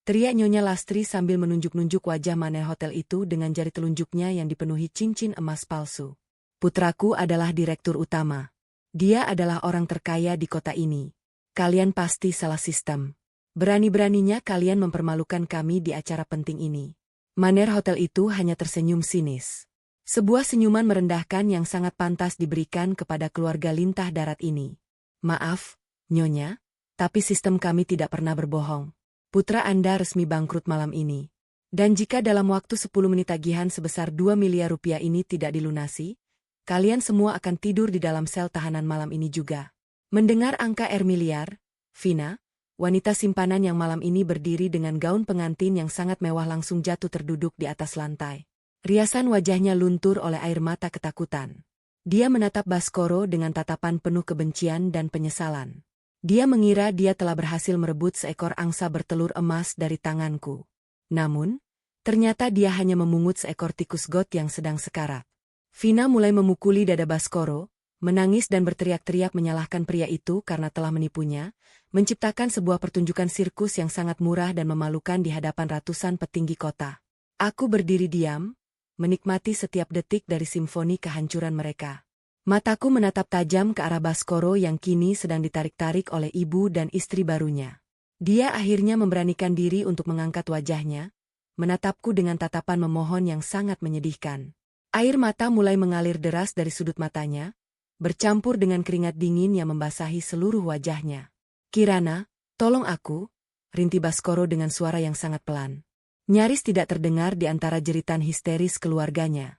teriak Nyonya Lastri sambil menunjuk-nunjuk wajah maner hotel itu dengan jari telunjuknya yang dipenuhi cincin emas palsu. "Putraku adalah direktur utama. Dia adalah orang terkaya di kota ini. Kalian pasti salah sistem. Berani-beraninya kalian mempermalukan kami di acara penting ini." Maner hotel itu hanya tersenyum sinis. Sebuah senyuman merendahkan yang sangat pantas diberikan kepada keluarga lintah darat ini. "Maaf, Nyonya, tapi sistem kami tidak pernah berbohong. Putra Anda resmi bangkrut malam ini. Dan jika dalam waktu 10 menit tagihan sebesar 2 miliar rupiah ini tidak dilunasi, kalian semua akan tidur di dalam sel tahanan malam ini juga." Mendengar angka miliar, Vina, wanita simpanan yang malam ini berdiri dengan gaun pengantin yang sangat mewah langsung jatuh terduduk di atas lantai. Riasan wajahnya luntur oleh air mata ketakutan. Dia menatap Baskoro dengan tatapan penuh kebencian dan penyesalan. Dia mengira dia telah berhasil merebut seekor angsa bertelur emas dari tanganku. Namun, ternyata dia hanya memungut seekor tikus got yang sedang sekarat. Vina mulai memukuli dada Baskoro, menangis dan berteriak-teriak menyalahkan pria itu karena telah menipunya, menciptakan sebuah pertunjukan sirkus yang sangat murah dan memalukan di hadapan ratusan petinggi kota. Aku berdiri diam, menikmati setiap detik dari simfoni kehancuran mereka. Mataku menatap tajam ke arah Baskoro yang kini sedang ditarik-tarik oleh ibu dan istri barunya. Dia akhirnya memberanikan diri untuk mengangkat wajahnya, menatapku dengan tatapan memohon yang sangat menyedihkan. Air mata mulai mengalir deras dari sudut matanya, bercampur dengan keringat dingin yang membasahi seluruh wajahnya. "Kirana, tolong aku," rinti Baskoro dengan suara yang sangat pelan. Nyaris tidak terdengar di antara jeritan histeris keluarganya.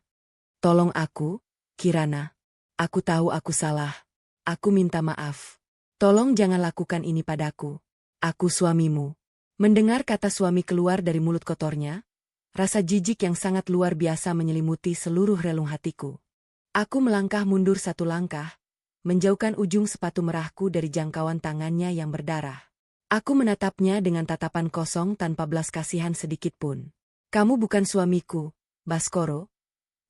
"Tolong aku, Kirana. Aku tahu aku salah. Aku minta maaf. Tolong jangan lakukan ini padaku. Aku suamimu." Mendengar kata suami keluar dari mulut kotornya, rasa jijik yang sangat luar biasa menyelimuti seluruh relung hatiku. Aku melangkah mundur satu langkah, menjauhkan ujung sepatu merahku dari jangkauan tangannya yang berdarah. Aku menatapnya dengan tatapan kosong tanpa belas kasihan sedikit pun. "Kamu bukan suamiku, Baskoro,"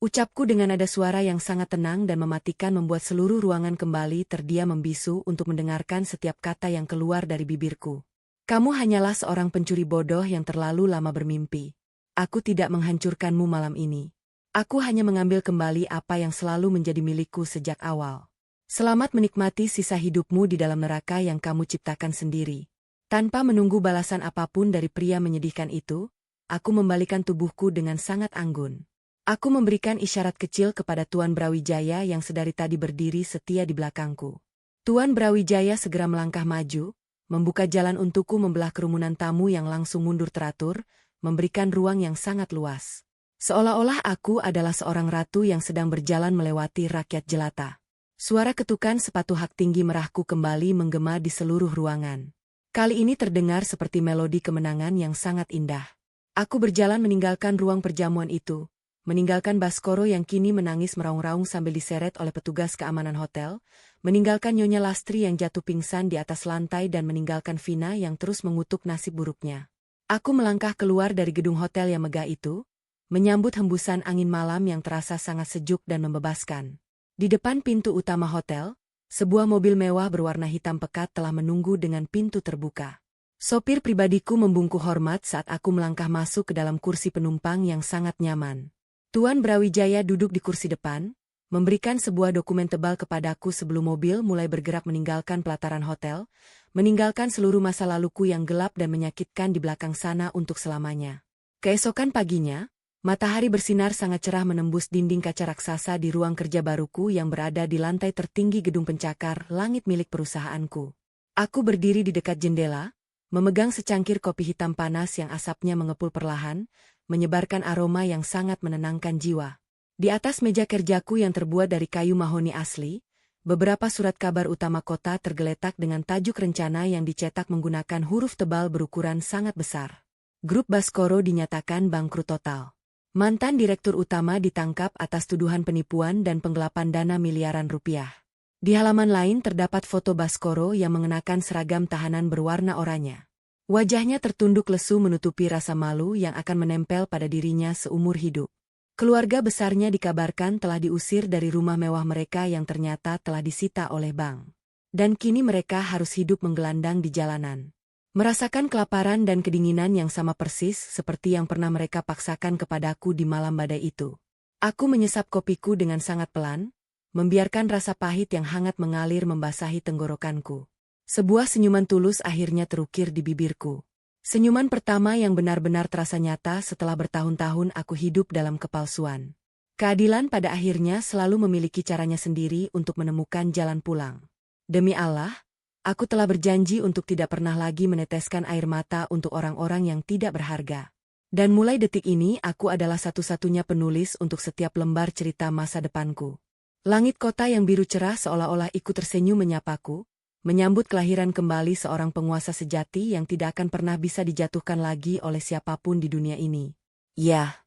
ucapku dengan nada suara yang sangat tenang dan mematikan membuat seluruh ruangan kembali terdiam membisu untuk mendengarkan setiap kata yang keluar dari bibirku. "Kamu hanyalah seorang pencuri bodoh yang terlalu lama bermimpi. Aku tidak menghancurkanmu malam ini. Aku hanya mengambil kembali apa yang selalu menjadi milikku sejak awal. Selamat menikmati sisa hidupmu di dalam neraka yang kamu ciptakan sendiri. Tanpa menunggu balasan apapun dari pria menyedihkan itu, aku membalikan tubuhku dengan sangat anggun. Aku memberikan isyarat kecil kepada Tuan Brawijaya yang sedari tadi berdiri setia di belakangku. Tuan Brawijaya segera melangkah maju, membuka jalan untukku membelah kerumunan tamu yang langsung mundur teratur, memberikan ruang yang sangat luas. Seolah-olah aku adalah seorang ratu yang sedang berjalan melewati rakyat jelata. Suara ketukan sepatu hak tinggi merahku kembali menggema di seluruh ruangan. Kali ini terdengar seperti melodi kemenangan yang sangat indah. Aku berjalan meninggalkan ruang perjamuan itu, meninggalkan Baskoro yang kini menangis meraung-raung sambil diseret oleh petugas keamanan hotel, meninggalkan Nyonya Lastri yang jatuh pingsan di atas lantai dan meninggalkan Vina yang terus mengutuk nasib buruknya. Aku melangkah keluar dari gedung hotel yang megah itu, menyambut hembusan angin malam yang terasa sangat sejuk dan membebaskan. Di depan pintu utama hotel, sebuah mobil mewah berwarna hitam pekat telah menunggu dengan pintu terbuka. Sopir pribadiku membungkuk hormat saat aku melangkah masuk ke dalam kursi penumpang yang sangat nyaman. Tuan Brawijaya duduk di kursi depan, memberikan sebuah dokumen tebal kepadaku sebelum mobil mulai bergerak meninggalkan pelataran hotel, meninggalkan seluruh masa laluku yang gelap dan menyakitkan di belakang sana untuk selamanya. Keesokan paginya, matahari bersinar sangat cerah menembus dinding kaca raksasa di ruang kerja baruku yang berada di lantai tertinggi gedung pencakar langit milik perusahaanku. Aku berdiri di dekat jendela, memegang secangkir kopi hitam panas yang asapnya mengepul perlahan, menyebarkan aroma yang sangat menenangkan jiwa. Di atas meja kerjaku yang terbuat dari kayu mahoni asli, beberapa surat kabar utama kota tergeletak dengan tajuk rencana yang dicetak menggunakan huruf tebal berukuran sangat besar. Grup Baskoro dinyatakan bangkrut total. Mantan direktur utama ditangkap atas tuduhan penipuan dan penggelapan dana miliaran rupiah. Di halaman lain terdapat foto Baskoro yang mengenakan seragam tahanan berwarna oranye. Wajahnya tertunduk lesu menutupi rasa malu yang akan menempel pada dirinya seumur hidup. Keluarga besarnya dikabarkan telah diusir dari rumah mewah mereka yang ternyata telah disita oleh bank. Dan kini mereka harus hidup menggelandang di jalanan. Merasakan kelaparan dan kedinginan yang sama persis seperti yang pernah mereka paksakan kepadaku di malam badai itu. Aku menyesap kopiku dengan sangat pelan, membiarkan rasa pahit yang hangat mengalir membasahi tenggorokanku. Sebuah senyuman tulus akhirnya terukir di bibirku. Senyuman pertama yang benar-benar terasa nyata setelah bertahun-tahun aku hidup dalam kepalsuan. Keadilan pada akhirnya selalu memiliki caranya sendiri untuk menemukan jalan pulang. Demi Allah, aku telah berjanji untuk tidak pernah lagi meneteskan air mata untuk orang-orang yang tidak berharga. Dan mulai detik ini aku adalah satu-satunya penulis untuk setiap lembar cerita masa depanku. Langit kota yang biru cerah seolah-olah ikut tersenyum menyapaku, menyambut kelahiran kembali seorang penguasa sejati yang tidak akan pernah bisa dijatuhkan lagi oleh siapapun di dunia ini. Ya.